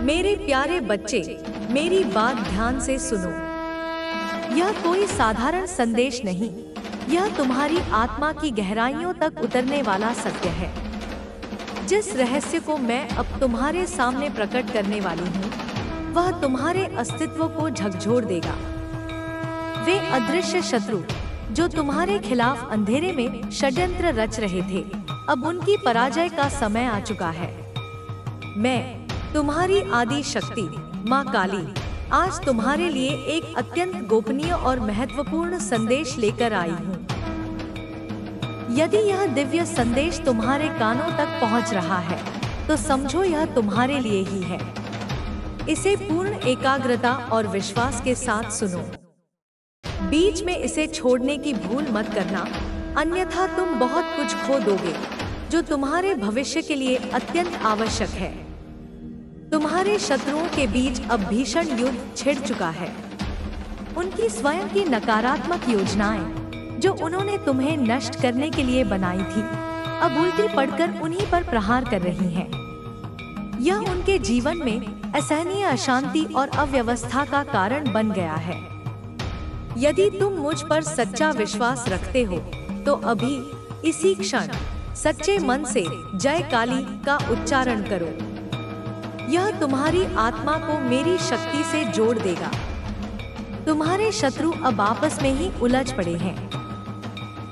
मेरे प्यारे बच्चे, मेरी बात ध्यान से सुनो। यह कोई साधारण संदेश नहीं, यह तुम्हारी आत्मा की गहराइयों तक उतरने वाला सत्य है। जिस रहस्य को मैं अब तुम्हारे सामने प्रकट करने वाली हूँ, वह तुम्हारे अस्तित्व को झकझोर देगा। वे अदृश्य शत्रु जो तुम्हारे खिलाफ अंधेरे में षड्यंत्र रच रहे थे, अब उनकी पराजय का समय आ चुका है। मैं तुम्हारी आदि शक्ति माँ काली आज तुम्हारे लिए एक अत्यंत गोपनीय और महत्वपूर्ण संदेश लेकर आई हूँ। यदि यह दिव्य संदेश तुम्हारे कानों तक पहुँच रहा है, तो समझो यह तुम्हारे लिए ही है। इसे पूर्ण एकाग्रता और विश्वास के साथ सुनो। बीच में इसे छोड़ने की भूल मत करना, अन्यथा तुम बहुत कुछ खो दोगे जो तुम्हारे भविष्य के लिए अत्यंत आवश्यक है। तुम्हारे शत्रुओं के बीच अब भीषण युद्ध छिड़ चुका है। उनकी स्वयं की नकारात्मक योजनाएं जो उन्होंने तुम्हें नष्ट करने के लिए बनाई थी, अब उल्टी पड़कर उन्हीं पर प्रहार कर रही हैं। यह उनके जीवन में असहनीय अशांति और अव्यवस्था का कारण बन गया है। यदि तुम मुझ पर सच्चा विश्वास रखते हो, तो अभी इसी क्षण सच्चे मन से जय काली का उच्चारण करो। यह तुम्हारी आत्मा को मेरी शक्ति से जोड़ देगा। तुम्हारे शत्रु अब आपस में ही उलझ पड़े हैं।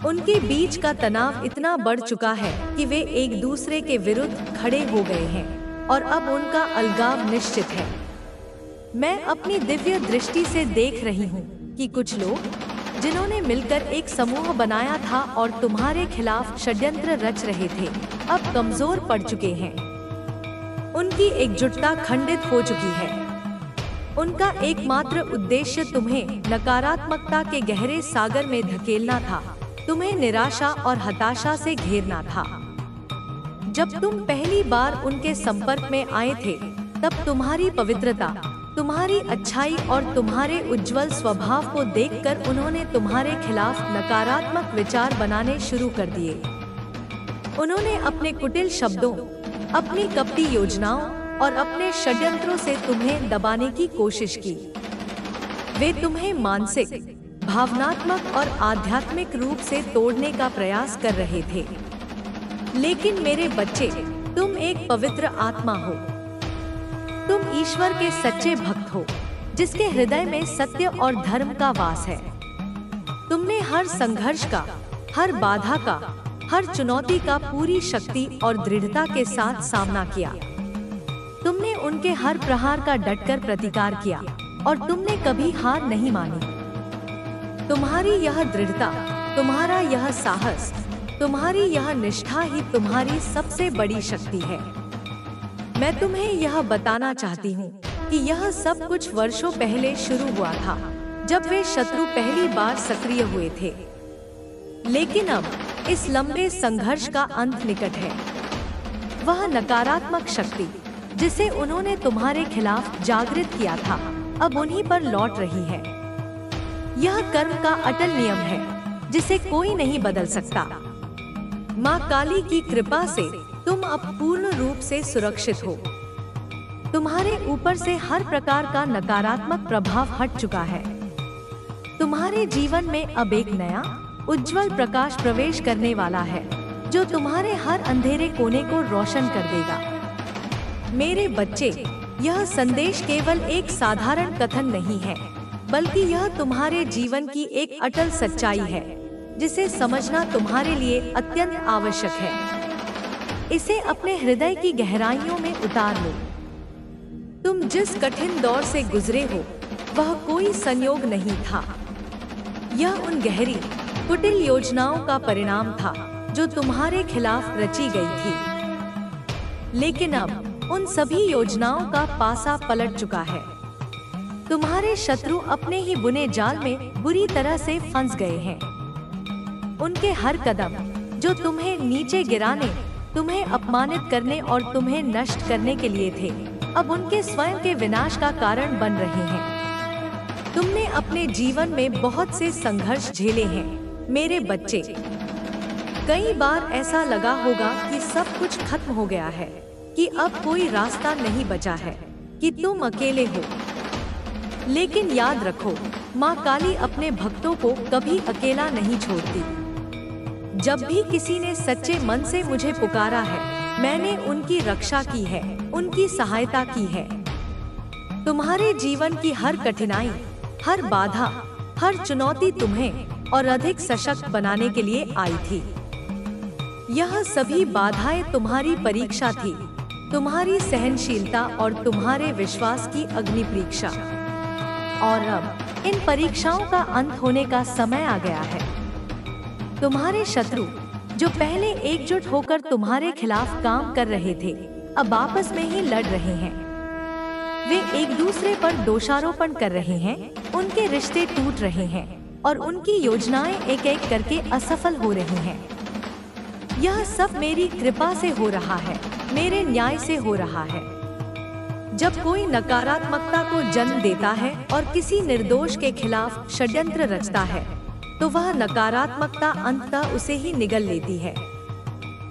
उनके बीच का तनाव इतना बढ़ चुका है कि वे एक दूसरे के विरुद्ध खड़े हो गए हैं और अब उनका अलगाव निश्चित है। मैं अपनी दिव्य दृष्टि से देख रही हूँ कि कुछ लोग जिन्होंने मिलकर एक समूह बनाया था और तुम्हारे खिलाफ षड्यंत्र रच रहे थे, अब कमजोर पड़ चुके हैं। उनकी एकजुटता खंडित हो चुकी है। उनका एकमात्र उद्देश्य तुम्हें नकारात्मकता के गहरे सागर में धकेलना था, तुम्हें निराशा और हताशा से घेरना था। जब तुम पहली बार उनके संपर्क में आए थे, तब तुम्हारी पवित्रता, तुम्हारी अच्छाई और तुम्हारे उज्जवल स्वभाव को देखकर उन्होंने तुम्हारे खिलाफ नकारात्मक विचार बनाने शुरू कर दिए। उन्होंने अपने कुटिल शब्दों, अपनी कपटी योजनाओं और अपने षड्यंत्रों से तुम्हें दबाने की कोशिश की। वे तुम्हें मानसिक, भावनात्मक और आध्यात्मिक रूप से तोड़ने का प्रयास कर रहे थे। लेकिन मेरे बच्चे, तुम एक पवित्र आत्मा हो। तुम ईश्वर के सच्चे भक्त हो, जिसके हृदय में सत्य और धर्म का वास है। तुमने हर संघर्ष का, हर बाधा का, हर चुनौती का पूरी शक्ति और दृढ़ता के साथ सामना किया। तुमने उनके हर प्रहार का डटकर प्रतिकार किया और तुमने कभी हार नहीं मानी। तुम्हारी यह दृढ़ता, तुम्हारा यह साहस, तुम्हारी यह निष्ठा ही तुम्हारी सबसे बड़ी शक्ति है। मैं तुम्हें यह बताना चाहती हूँ कि यह सब कुछ वर्षों पहले शुरू हुआ था, जब वे शत्रु पहली बार सक्रिय हुए थे। लेकिन अब इस लंबे संघर्ष का अंत निकट है। वह नकारात्मक शक्ति जिसे उन्होंने तुम्हारे खिलाफ जागृत किया था, अब उन्हीं पर लौट रही है। यह कर्म का अटल नियम है, जिसे कोई नहीं बदल सकता। माँ काली की कृपा से तुम अब पूर्ण रूप से सुरक्षित हो। तुम्हारे ऊपर से हर प्रकार का नकारात्मक प्रभाव हट चुका है। तुम्हारे जीवन में अब एक नया उज्जवल प्रकाश प्रवेश करने वाला है, जो तुम्हारे हर अंधेरे कोने को रोशन कर देगा। मेरे बच्चे, यह संदेश केवल एक साधारण कथन नहीं है, बल्कि यह तुम्हारे जीवन की एक अटल सच्चाई है, जिसे समझना तुम्हारे लिए अत्यंत आवश्यक है। इसे अपने हृदय की गहराइयों में उतार लो। तुम जिस कठिन दौर से गुजरे हो, वह कोई संयोग नहीं था। यह उन गहरी, कुटिल योजनाओं का परिणाम था जो तुम्हारे खिलाफ रची गई थी। लेकिन अब उन सभी योजनाओं का पासा पलट चुका है। तुम्हारे शत्रु अपने ही बुने जाल में बुरी तरह से फंस गए हैं। उनके हर कदम जो तुम्हें नीचे गिराने, तुम्हें अपमानित करने और तुम्हें नष्ट करने के लिए थे, अब उनके स्वयं के विनाश का कारण बन रहे हैं। तुमने अपने जीवन में बहुत से संघर्ष झेले हैं मेरे बच्चे। कई बार ऐसा लगा होगा कि सब कुछ खत्म हो गया है, कि अब कोई रास्ता नहीं बचा है, कि तुम अकेले हो। लेकिन याद रखो, माँ काली अपने भक्तों को कभी अकेला नहीं छोड़ती। जब भी किसी ने सच्चे मन से मुझे पुकारा है, मैंने उनकी रक्षा की है, उनकी सहायता की है। तुम्हारे जीवन की हर कठिनाई, हर बाधा, हर चुनौती तुम्हें और अधिक सशक्त बनाने के लिए आई थी। यह सभी बाधाएं तुम्हारी परीक्षा थी, तुम्हारी सहनशीलता और तुम्हारे विश्वास की अग्नि परीक्षा। और अब इन परीक्षाओं का अंत होने का समय आ गया है। तुम्हारे शत्रु, जो पहले एकजुट होकर तुम्हारे खिलाफ काम कर रहे थे, अब आपस में ही लड़ रहे हैं। वे एक दूसरे पर दोषारोपण कर रहे हैं, उनके रिश्ते टूट रहे हैं और उनकी योजनाएं एक एक करके असफल हो रही हैं। यह सब मेरी कृपा से हो रहा है, मेरे न्याय से हो रहा है। जब कोई नकारात्मकता को जन्म देता है और किसी निर्दोष के खिलाफ षड्यंत्र रचता है, तो वह नकारात्मकता अंततः उसे ही निगल लेती है।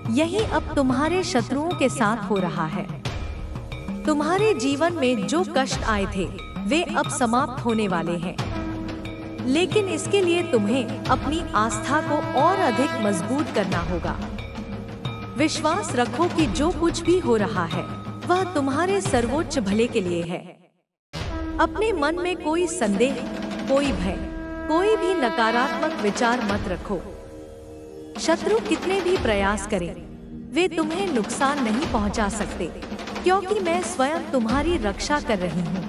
यही अब तुम्हारे शत्रुओं के साथ हो रहा है। तुम्हारे जीवन में जो कष्ट आए थे, वे अब समाप्त होने वाले हैं। लेकिन इसके लिए तुम्हें अपनी आस्था को और अधिक मजबूत करना होगा। विश्वास रखो कि जो कुछ भी हो रहा है, वह तुम्हारे सर्वोच्च भले के लिए है। अपने मन में कोई संदेह, कोई भय, कोई भी नकारात्मक विचार मत रखो। शत्रु कितने भी प्रयास करें, वे तुम्हें नुकसान नहीं पहुंचा सकते, क्योंकि मैं स्वयं तुम्हारी रक्षा कर रही हूँ।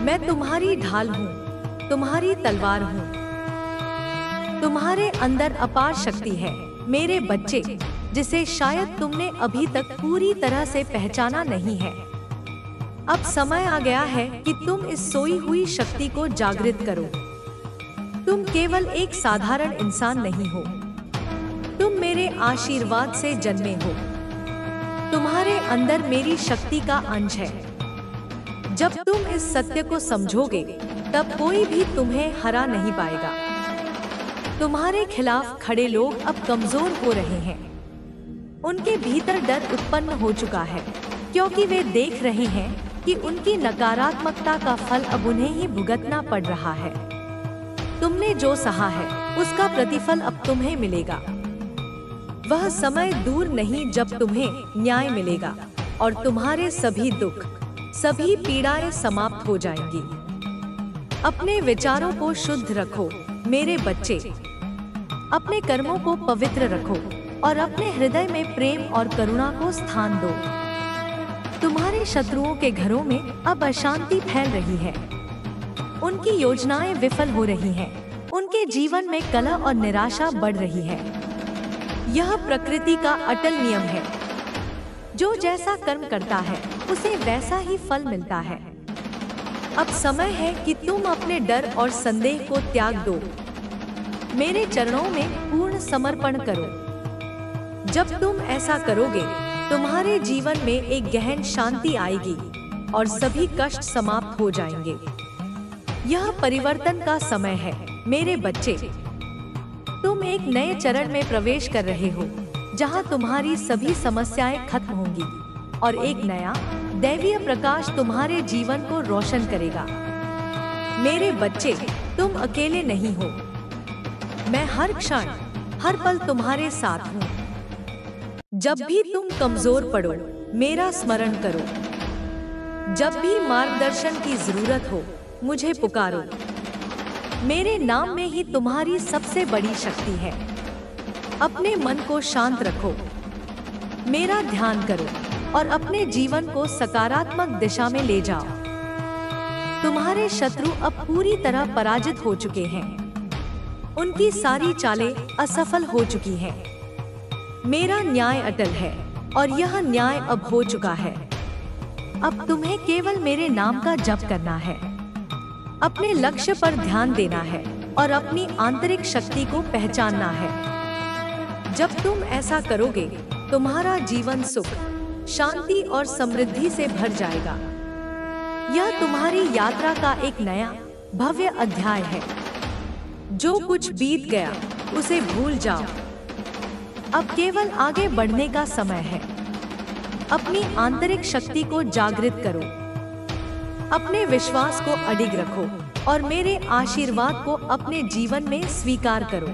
मैं तुम्हारी ढाल हूँ, तुम्हारी तलवार हूँ। तुम्हारे अंदर अपार शक्ति है, मेरे बच्चे, जिसे शायद तुमने अभी तक पूरी तरह से पहचाना नहीं है। अब समय आ गया है कि तुम इस सोई हुई शक्ति को जागृत करो। तुम केवल एक साधारण इंसान नहीं हो, तुम मेरे आशीर्वाद से जन्मे हो। तुम्हारे अंदर मेरी शक्ति का अंश है। जब तुम इस सत्य को समझोगे, तब कोई भी तुम्हें हरा नहीं पाएगा। तुम्हारे खिलाफ खड़े लोग अब कमजोर हो रहे हैं। उनके भीतर डर उत्पन्न हो चुका है, क्योंकि वे देख रहे हैं कि उनकी नकारात्मकता का फल अब उन्हें ही भुगतना पड़ रहा है। तुमने जो सहा है, उसका प्रतिफल अब तुम्हें मिलेगा। वह समय दूर नहीं जब तुम्हें न्याय मिलेगा और तुम्हारे सभी दुख, सभी पीड़ाएं समाप्त हो जाएंगी। अपने विचारों को शुद्ध रखो, मेरे बच्चे। अपने कर्मों को पवित्र रखो और अपने हृदय में प्रेम और करुणा को स्थान दो। तुम्हारे शत्रुओं के घरों में अब अशांति फैल रही है। उनकी योजनाएं विफल हो रही हैं। उनके जीवन में कलह और निराशा बढ़ रही है। यह प्रकृति का अटल नियम है। जो जैसा कर्म करता है, उसे वैसा ही फल मिलता है। अब समय है कि तुम अपने डर और संदेह को त्याग दो। मेरे चरणों में पूर्ण समर्पण करो। जब तुम ऐसा करोगे, तुम्हारे जीवन में एक गहन शांति आएगी और सभी कष्ट समाप्त हो जाएंगे। यह परिवर्तन का समय है, मेरे बच्चे। तुम एक नए चरण में प्रवेश कर रहे हो, जहां तुम्हारी सभी समस्याएं खत्म होंगी और एक नया दैवीय प्रकाश तुम्हारे जीवन को रोशन करेगा। मेरे बच्चे, तुम अकेले नहीं हो। मैं हर क्षण, हर पल तुम्हारे साथ हूँ। जब भी तुम कमजोर पड़ो, मेरा स्मरण करो। जब भी मार्गदर्शन की जरूरत हो, मुझे पुकारो। मेरे नाम में ही तुम्हारी सबसे बड़ी शक्ति है। अपने मन को शांत रखो, मेरा ध्यान करो और अपने जीवन को सकारात्मक दिशा में ले जाओ। तुम्हारे शत्रु अब पूरी तरह पराजित हो चुके हैं। उनकी सारी चालें असफल हो चुकी हैं। मेरा न्याय अटल है और यह न्याय अब हो चुका है। अब तुम्हें केवल मेरे नाम का जप करना है, अपने लक्ष्य पर ध्यान देना है और अपनी आंतरिक शक्ति को पहचानना है। जब तुम ऐसा करोगे, तुम्हारा जीवन सुख, शांति और समृद्धि से भर जाएगा। यह तुम्हारी यात्रा का एक नया भव्य अध्याय है। जो कुछ बीत गया, उसे भूल जाओ। अब केवल आगे बढ़ने का समय है। अपनी आंतरिक शक्ति को जागृत करो, अपने विश्वास को अडिग रखो और मेरे आशीर्वाद को अपने जीवन में स्वीकार करो।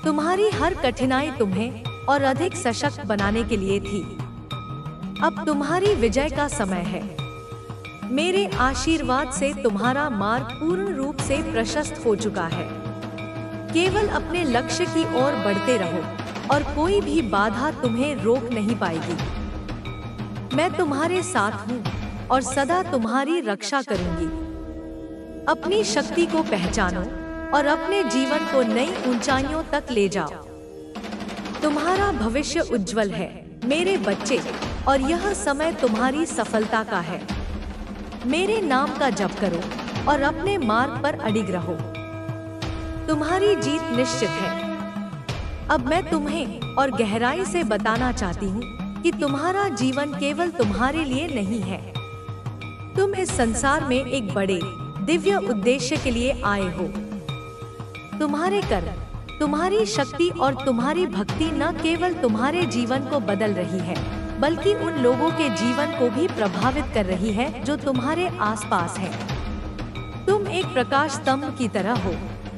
तुम्हारी हर कठिनाई तुम्हें और अधिक सशक्त बनाने के लिए थी। अब तुम्हारी विजय का समय है। मेरे आशीर्वाद से तुम्हारा मार्ग पूर्ण रूप से प्रशस्त हो चुका है। केवल अपने लक्ष्य की ओर बढ़ते रहो और कोई भी बाधा तुम्हें रोक नहीं पाएगी। मैं तुम्हारे साथ हूँ और सदा तुम्हारी रक्षा करूंगी। अपनी शक्ति को पहचानो और अपने जीवन को नई ऊंचाइयों तक ले जाओ। तुम्हारा भविष्य उज्जवल है मेरे बच्चे, और यह समय तुम्हारी सफलता का है। मेरे नाम का जप करो और अपने मार्ग पर अडिग रहो। तुम्हारी जीत निश्चित है। अब मैं तुम्हें और गहराई से बताना चाहती हूँ कि तुम्हारा जीवन केवल तुम्हारे लिए नहीं है। तुम इस संसार में एक बड़े दिव्य उद्देश्य के लिए आए हो। तुम्हारे कर्म, तुम्हारी शक्ति और तुम्हारी भक्ति न केवल तुम्हारे जीवन को बदल रही है, बल्कि उन लोगों के जीवन को भी प्रभावित कर रही है जो तुम्हारे आसपास हैं। तुम एक प्रकाश स्तंभ की तरह हो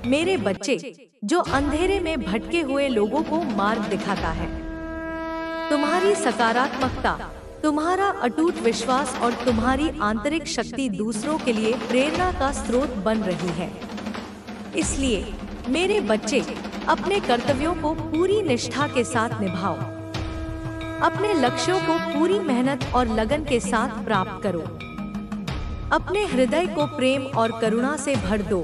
मेरे बच्चे, जो अंधेरे में भटके हुए लोगों को मार्ग दिखाता है। तुम्हारी सकारात्मकता, तुम्हारा अटूट विश्वास और तुम्हारी आंतरिक शक्ति दूसरों के लिए प्रेरणा का स्रोत बन रही है। इसलिए मेरे बच्चे, अपने कर्तव्यों को पूरी निष्ठा के साथ निभाओ। अपने लक्ष्यों को पूरी मेहनत और लगन के साथ प्राप्त करो। अपने हृदय को प्रेम और करुणा से भर दो।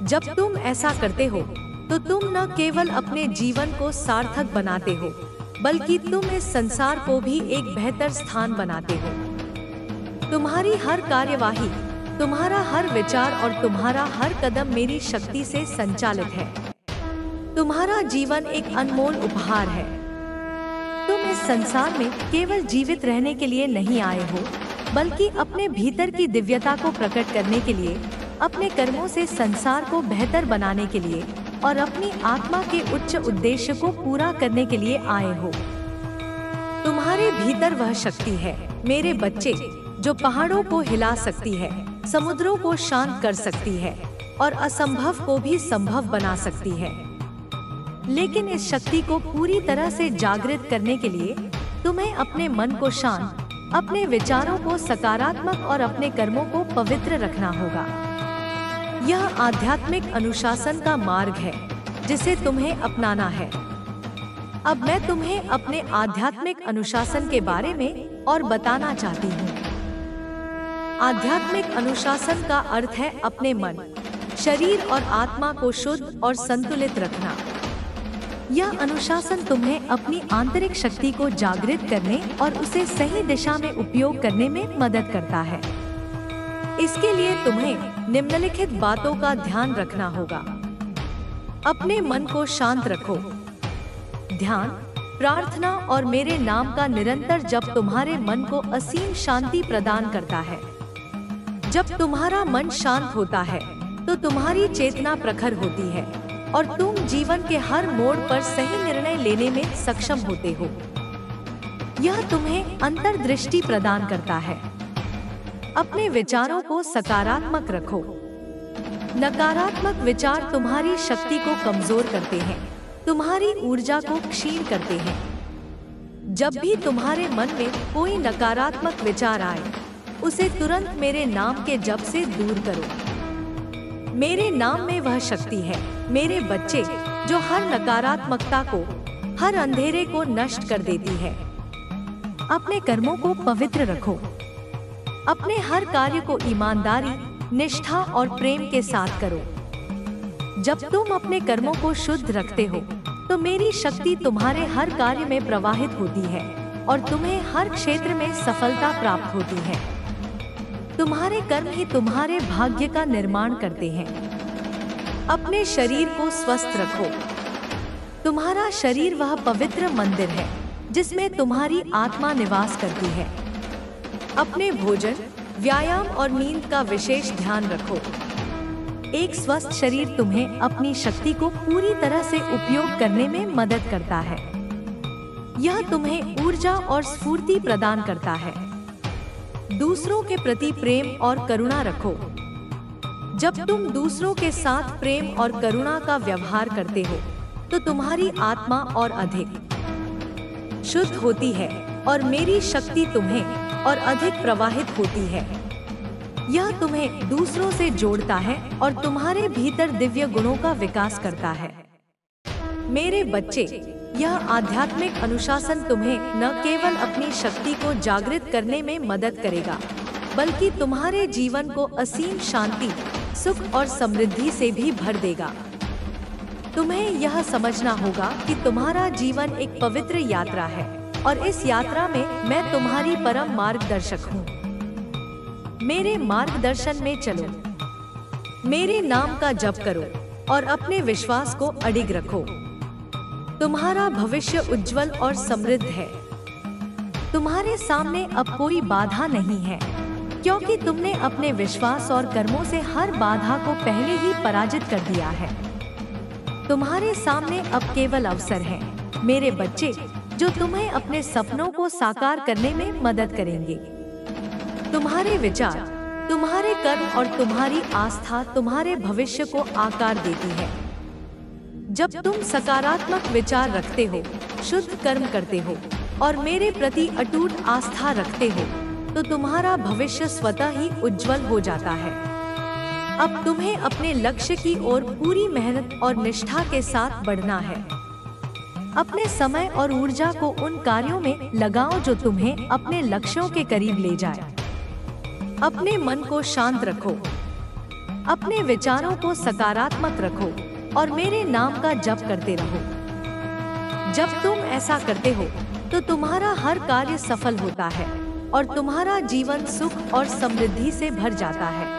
जब तुम ऐसा करते हो तो तुम न केवल अपने जीवन को सार्थक बनाते हो, बल्कि तुम इस संसार को भी एक बेहतर स्थान बनाते हो। तुम्हारी हर कार्यवाही, तुम्हारा हर विचार और तुम्हारा हर कदम मेरी शक्ति से संचालित है। तुम्हारा जीवन एक अनमोल उपहार है। तुम इस संसार में केवल जीवित रहने के लिए नहीं आए हो, बल्कि अपने भीतर की दिव्यता को प्रकट करने के लिए, अपने कर्मों से संसार को बेहतर बनाने के लिए और अपनी आत्मा के उच्च उद्देश्य को पूरा करने के लिए आए हो। तुम्हारे भीतर वह शक्ति है मेरे बच्चे, जो पहाड़ों को हिला सकती है, समुद्रों को शांत कर सकती है और असंभव को भी संभव बना सकती है। लेकिन इस शक्ति को पूरी तरह से जागृत करने के लिए तुम्हें अपने मन को शांत, अपने विचारों को सकारात्मक और अपने कर्मों को पवित्र रखना होगा। यह आध्यात्मिक अनुशासन का मार्ग है जिसे तुम्हें अपनाना है। अब मैं तुम्हें अपने आध्यात्मिक अनुशासन के बारे में और बताना चाहती हूँ। आध्यात्मिक अनुशासन का अर्थ है अपने मन, शरीर और आत्मा को शुद्ध और संतुलित रखना। यह अनुशासन तुम्हें अपनी आंतरिक शक्ति को जागृत करने और उसे सही दिशा में उपयोग करने में मदद करता है। इसके लिए तुम्हें निम्नलिखित बातों का ध्यान रखना होगा। अपने मन को शांत रखो। ध्यान, प्रार्थना और मेरे नाम का निरंतर जप तुम्हारे मन को असीम शांति प्रदान करता है। जब तुम्हारा मन शांत होता है तो तुम्हारी चेतना प्रखर होती है और तुम जीवन के हर मोड़ पर सही निर्णय लेने में सक्षम होते हो। यह तुम्हें अंतर्दृष्टि प्रदान करता है। अपने विचारों को सकारात्मक रखो। नकारात्मक विचार तुम्हारी शक्ति को कमजोर करते हैं, तुम्हारी ऊर्जा को क्षीण करते हैं। जब भी तुम्हारे मन में कोई नकारात्मक विचार आए, उसे तुरंत मेरे नाम के जप से दूर करो। मेरे नाम में वह शक्ति है मेरे बच्चे, जो हर नकारात्मकता को, हर अंधेरे को नष्ट कर देती है। अपने कर्मों को पवित्र रखो। अपने हर कार्य को ईमानदारी, निष्ठा और प्रेम के साथ करो। जब तुम अपने कर्मों को शुद्ध रखते हो तो मेरी शक्ति तुम्हारे हर कार्य में प्रवाहित होती है और तुम्हें हर क्षेत्र में सफलता प्राप्त होती है। तुम्हारे कर्म ही तुम्हारे भाग्य का निर्माण करते हैं। अपने शरीर को स्वस्थ रखो। तुम्हारा शरीर वह पवित्र मंदिर है जिसमें तुम्हारी आत्मा निवास करती है। अपने भोजन, व्यायाम और नींद का विशेष ध्यान रखो। एक स्वस्थ शरीर तुम्हें अपनी शक्ति को पूरी तरह से उपयोग करने में मदद करता है। यह तुम्हें ऊर्जा और स्फूर्ति प्रदान करता है। दूसरों के प्रति प्रेम और करुणा रखो। जब तुम दूसरों के साथ प्रेम और करुणा का व्यवहार करते हो तो तुम्हारी आत्मा और अधिक शुद्ध होती है और मेरी शक्ति तुम्हें और अधिक प्रवाहित होती है। यह तुम्हें दूसरों से जोड़ता है और तुम्हारे भीतर दिव्य गुणों का विकास करता है। मेरे बच्चे, यह आध्यात्मिक अनुशासन तुम्हें न केवल अपनी शक्ति को जागृत करने में मदद करेगा, बल्कि तुम्हारे जीवन को असीम शांति, सुख और समृद्धि से भी भर देगा। तुम्हें यह समझना होगा कि तुम्हारा जीवन एक पवित्र यात्रा है और इस यात्रा में मैं तुम्हारी परम मार्गदर्शक हूँ। मेरे मार्गदर्शन में चलो, मेरे नाम का जप करो और अपने विश्वास को अडिग रखो। तुम्हारा भविष्य उज्जवल और समृद्ध है। तुम्हारे सामने अब कोई बाधा नहीं है, क्योंकि तुमने अपने विश्वास और कर्मों से हर बाधा को पहले ही पराजित कर दिया है। तुम्हारे सामने अब केवल अवसर हैं, मेरे बच्चे, जो तुम्हें अपने सपनों को साकार करने में मदद करेंगे। तुम्हारे विचार, तुम्हारे कर्म और तुम्हारी आस्था तुम्हारे भविष्य को आकार देती है। जब तुम सकारात्मक विचार रखते हो, शुद्ध कर्म करते हो और मेरे प्रति अटूट आस्था रखते हो, तो तुम्हारा भविष्य स्वतः ही उज्जवल हो जाता है। अब तुम्हें अपने लक्ष्य की ओर पूरी मेहनत और निष्ठा के साथ बढ़ना है। अपने समय और ऊर्जा को उन कार्यों में लगाओ जो तुम्हें अपने लक्ष्यों के करीब ले जाए। अपने मन को शांत रखो, अपने विचारों को सकारात्मक रखो और मेरे नाम का जप करते रहो। जब तुम ऐसा करते हो तो तुम्हारा हर कार्य सफल होता है और तुम्हारा जीवन सुख और समृद्धि से भर जाता है।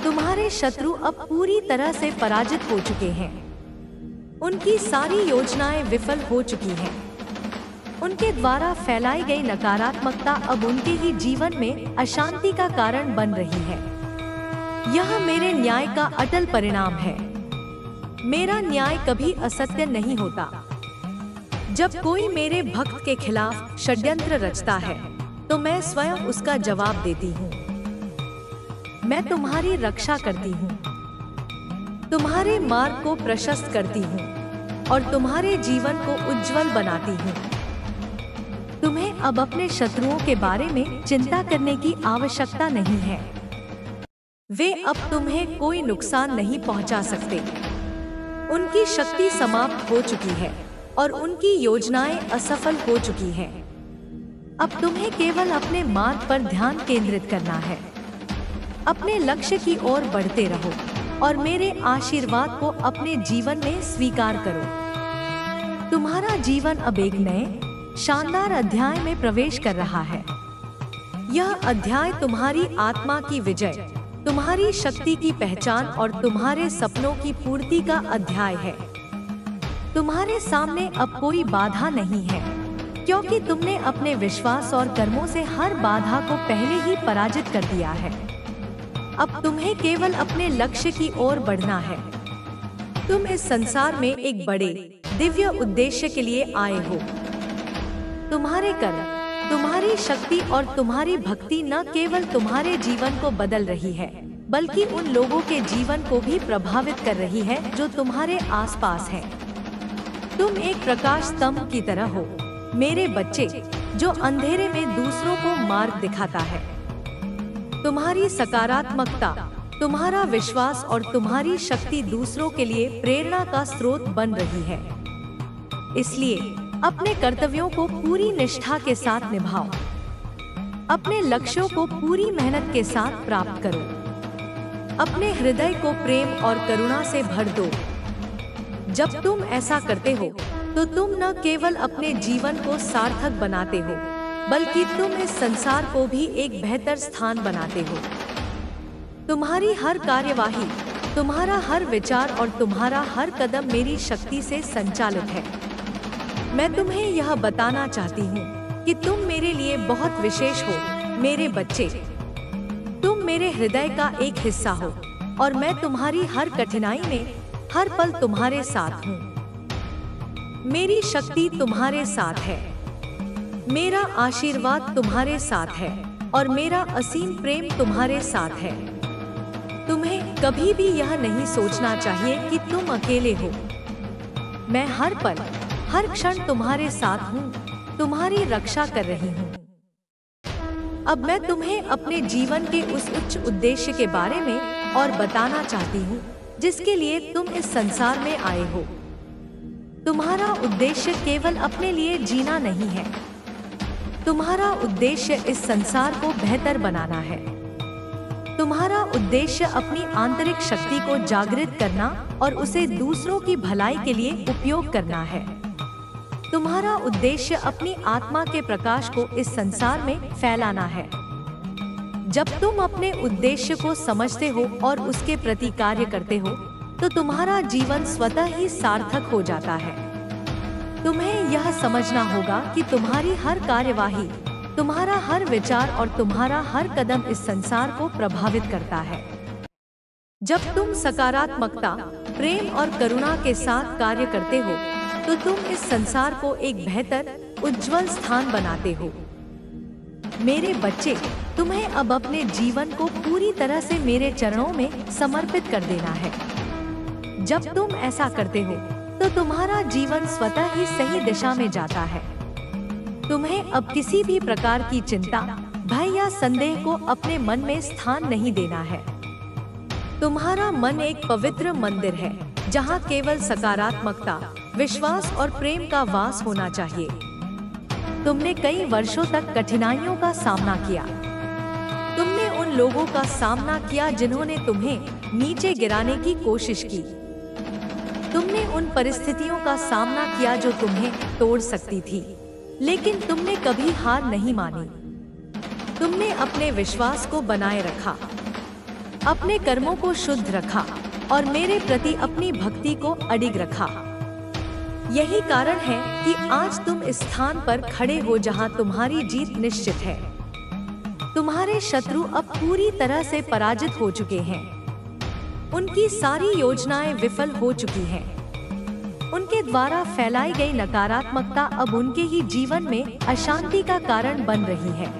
तुम्हारे शत्रु अब पूरी तरह से पराजित हो चुके हैं। उनकी सारी योजनाएं विफल हो चुकी हैं। उनके द्वारा फैलाई गई नकारात्मकता अब उनके ही जीवन में अशांति का कारण बन रही है। यह मेरे न्याय का अटल परिणाम है। मेरा न्याय कभी असत्य नहीं होता। जब कोई मेरे भक्त के खिलाफ षड्यंत्र रचता है तो मैं स्वयं उसका जवाब देती हूँ। मैं तुम्हारी रक्षा करती हूँ, तुम्हारे मार्ग को प्रशस्त करती हूँ और तुम्हारे जीवन को उज्जवल बनाती हूँ। तुम्हें अब अपने शत्रुओं के बारे में चिंता करने की आवश्यकता नहीं है। वे अब तुम्हें कोई नुकसान नहीं पहुंचा सकते। उनकी शक्ति समाप्त हो चुकी है और उनकी योजनाएं असफल हो चुकी हैं। अब तुम्हें केवल अपने मार्ग पर ध्यान केंद्रित करना है। अपने लक्ष्य की ओर बढ़ते रहो और मेरे आशीर्वाद को अपने जीवन में स्वीकार करो। तुम्हारा जीवन अब एक नए शानदार अध्याय में प्रवेश कर रहा है। यह अध्याय तुम्हारी आत्मा की विजय, तुम्हारी शक्ति की पहचान और तुम्हारे सपनों की पूर्ति का अध्याय है। तुम्हारे सामने अब कोई बाधा नहीं है, क्योंकि तुमने अपने विश्वास और कर्मों से हर बाधा को पहले ही पराजित कर दिया है। अब तुम्हें केवल अपने लक्ष्य की ओर बढ़ना है। तुम इस संसार में एक बड़े दिव्य उद्देश्य के लिए आए हो। तुम्हारे कर्म, तुम्हारी शक्ति और तुम्हारी भक्ति न केवल तुम्हारे जीवन को बदल रही है, बल्कि उन लोगों के जीवन को भी प्रभावित कर रही है जो तुम्हारे आसपास हैं। तुम एक प्रकाश स्तंभ की तरह हो, मेरे बच्चे, जो अंधेरे में दूसरों को मार्ग दिखाता है। तुम्हारी सकारात्मकता, तुम्हारा विश्वास और तुम्हारी शक्ति दूसरों के लिए प्रेरणा का स्रोत बन रही है। इसलिए अपने कर्तव्यों को पूरी निष्ठा के साथ निभाओ। अपने लक्ष्यों को पूरी मेहनत के साथ प्राप्त करो। अपने हृदय को प्रेम और करुणा से भर दो। जब तुम ऐसा करते हो तो तुम न केवल अपने जीवन को सार्थक बनाते हो, बल्कि तुम इस संसार को भी एक बेहतर स्थान बनाते हो। तुम्हारी हर कार्यवाही, तुम्हारा हर विचार और तुम्हारा हर कदम मेरी शक्ति से संचालित है। मैं तुम्हें यह बताना चाहती हूँ कि तुम मेरे लिए बहुत विशेष हो, मेरे बच्चे। तुम मेरे हृदय का एक हिस्सा हो और मैं तुम्हारी हर कठिनाई में हर पल तुम्हारे साथ हूँ। मेरी शक्ति तुम्हारे साथ है, मेरा आशीर्वाद तुम्हारे साथ है और मेरा असीम प्रेम तुम्हारे साथ है। तुम्हें कभी भी यह नहीं सोचना चाहिए कि तुम अकेले हो। मैं हर पल, हर क्षण तुम्हारे साथ हूँ, तुम्हारी रक्षा कर रही हूँ। अब मैं तुम्हें अपने जीवन के उस उच्च उद्देश्य के बारे में और बताना चाहती हूँ जिसके लिए तुम इस संसार में आए हो। तुम्हारा उद्देश्य केवल अपने लिए जीना नहीं है। तुम्हारा उद्देश्य इस संसार को बेहतर बनाना है। तुम्हारा उद्देश्य अपनी आंतरिक शक्ति को जागृत करना और उसे दूसरों की भलाई के लिए उपयोग करना है। तुम्हारा उद्देश्य अपनी आत्मा के प्रकाश को इस संसार में फैलाना है। जब तुम अपने उद्देश्य को समझते हो और उसके प्रति कार्य करते हो, तो तुम्हारा जीवन स्वतः ही सार्थक हो जाता है। तुम्हें यह समझना होगा कि तुम्हारी हर कार्यवाही, तुम्हारा हर विचार और तुम्हारा हर कदम इस संसार को प्रभावित करता है। जब तुम सकारात्मकता, प्रेम और करुणा के साथ कार्य करते हो, तो तुम इस संसार को एक बेहतर, उज्जवल स्थान बनाते हो। मेरे बच्चे, तुम्हें अब अपने जीवन को पूरी तरह से मेरे चरणों में समर्पित कर देना है। जब तुम ऐसा करते हो, तो तुम्हारा जीवन स्वतः ही सही दिशा में जाता है। तुम्हें अब किसी भी प्रकार की चिंता, भय या संदेह को अपने मन में स्थान नहीं देना है। तुम्हारा मन एक पवित्र मंदिर है, जहाँ केवल सकारात्मकता, विश्वास और प्रेम का वास होना चाहिए। तुमने कई वर्षों तक कठिनाइयों का सामना किया। तुमने उन लोगों का सामना किया जिन्होंने तुम्हें नीचे गिराने की कोशिश की। तुमने उन परिस्थितियों का सामना किया जो तुम्हें तोड़ सकती थी, लेकिन तुमने कभी हार नहीं मानी। तुमने अपने विश्वास को बनाए रखा, अपने कर्मों को शुद्ध रखा और मेरे प्रति अपनी भक्ति को अडिग रखा। यही कारण है कि आज तुम इस स्थान पर खड़े हो जहां तुम्हारी जीत निश्चित है। तुम्हारे शत्रु अब पूरी तरह से पराजित हो चुके हैं। उनकी सारी योजनाएं विफल हो चुकी हैं। उनके द्वारा फैलाई गई नकारात्मकता अब उनके ही जीवन में अशांति का कारण बन रही है।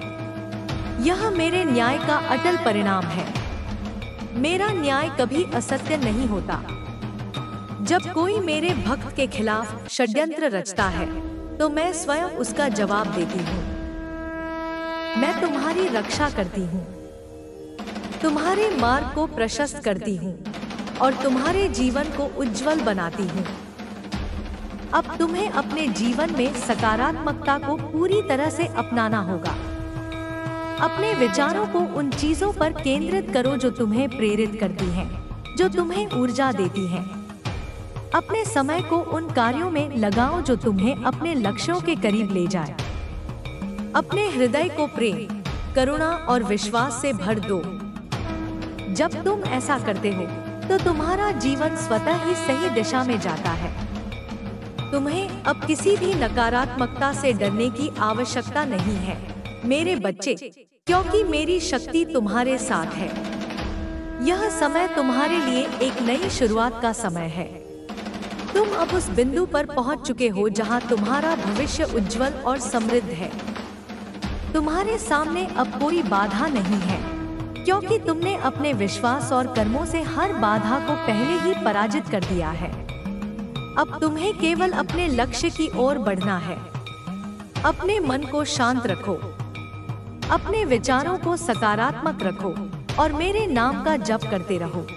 यह मेरे न्याय का अटल परिणाम है। मेरा न्याय कभी असत्य नहीं होता। जब कोई मेरे भक्त के खिलाफ षड्यंत्र रचता है, तो मैं स्वयं उसका जवाब देती हूँ। मैं तुम्हारी रक्षा करती हूँ, तुम्हारे मार्ग को प्रशस्त करती हूँ और तुम्हारे जीवन को उज्जवल बनाती हूँ। अब तुम्हें अपने जीवन में सकारात्मकता को पूरी तरह से अपनाना होगा। अपने विचारों को उन चीजों पर केंद्रित करो जो तुम्हें प्रेरित करती हैं, जो तुम्हें ऊर्जा देती हैं। अपने समय को उन कार्यों में लगाओ जो तुम्हें अपने लक्ष्यों के करीब ले जाए। अपने हृदय को प्रेम, करुणा और विश्वास से भर दो। जब तुम ऐसा करते हो, तो तुम्हारा जीवन स्वतः ही सही दिशा में जाता है। तुम्हें अब किसी भी नकारात्मकता से डरने की आवश्यकता नहीं है, मेरे बच्चे, क्योंकि मेरी शक्ति तुम्हारे साथ है। यह समय तुम्हारे लिए एक नई शुरुआत का समय है। तुम अब उस बिंदु पर पहुंच चुके हो जहां तुम्हारा भविष्य उज्जवल और समृद्ध है। तुम्हारे सामने अब कोई बाधा नहीं है, क्योंकि तुमने अपने विश्वास और कर्मों से हर बाधा को पहले ही पराजित कर दिया है। अब तुम्हें केवल अपने लक्ष्य की ओर बढ़ना है। अपने मन को शांत रखो, अपने विचारों को सकारात्मक रखो और मेरे नाम का जप करते रहो।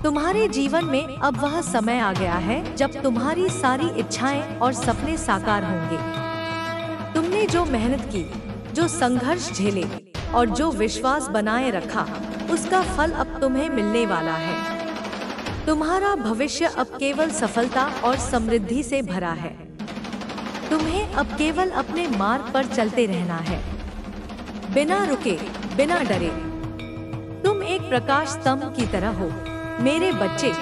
तुम्हारे जीवन में अब वह समय आ गया है जब तुम्हारी सारी इच्छाएं और सपने साकार होंगे। तुमने जो मेहनत की, जो संघर्ष झेले और जो विश्वास बनाए रखा, उसका फल अब तुम्हें मिलने वाला है। तुम्हारा भविष्य अब केवल सफलता और समृद्धि से भरा है। तुम्हें अब केवल अपने मार्ग पर चलते रहना है, बिना रुके, बिना डरे। तुम एक प्रकाश स्तंभ की तरह हो, मेरे बच्चे,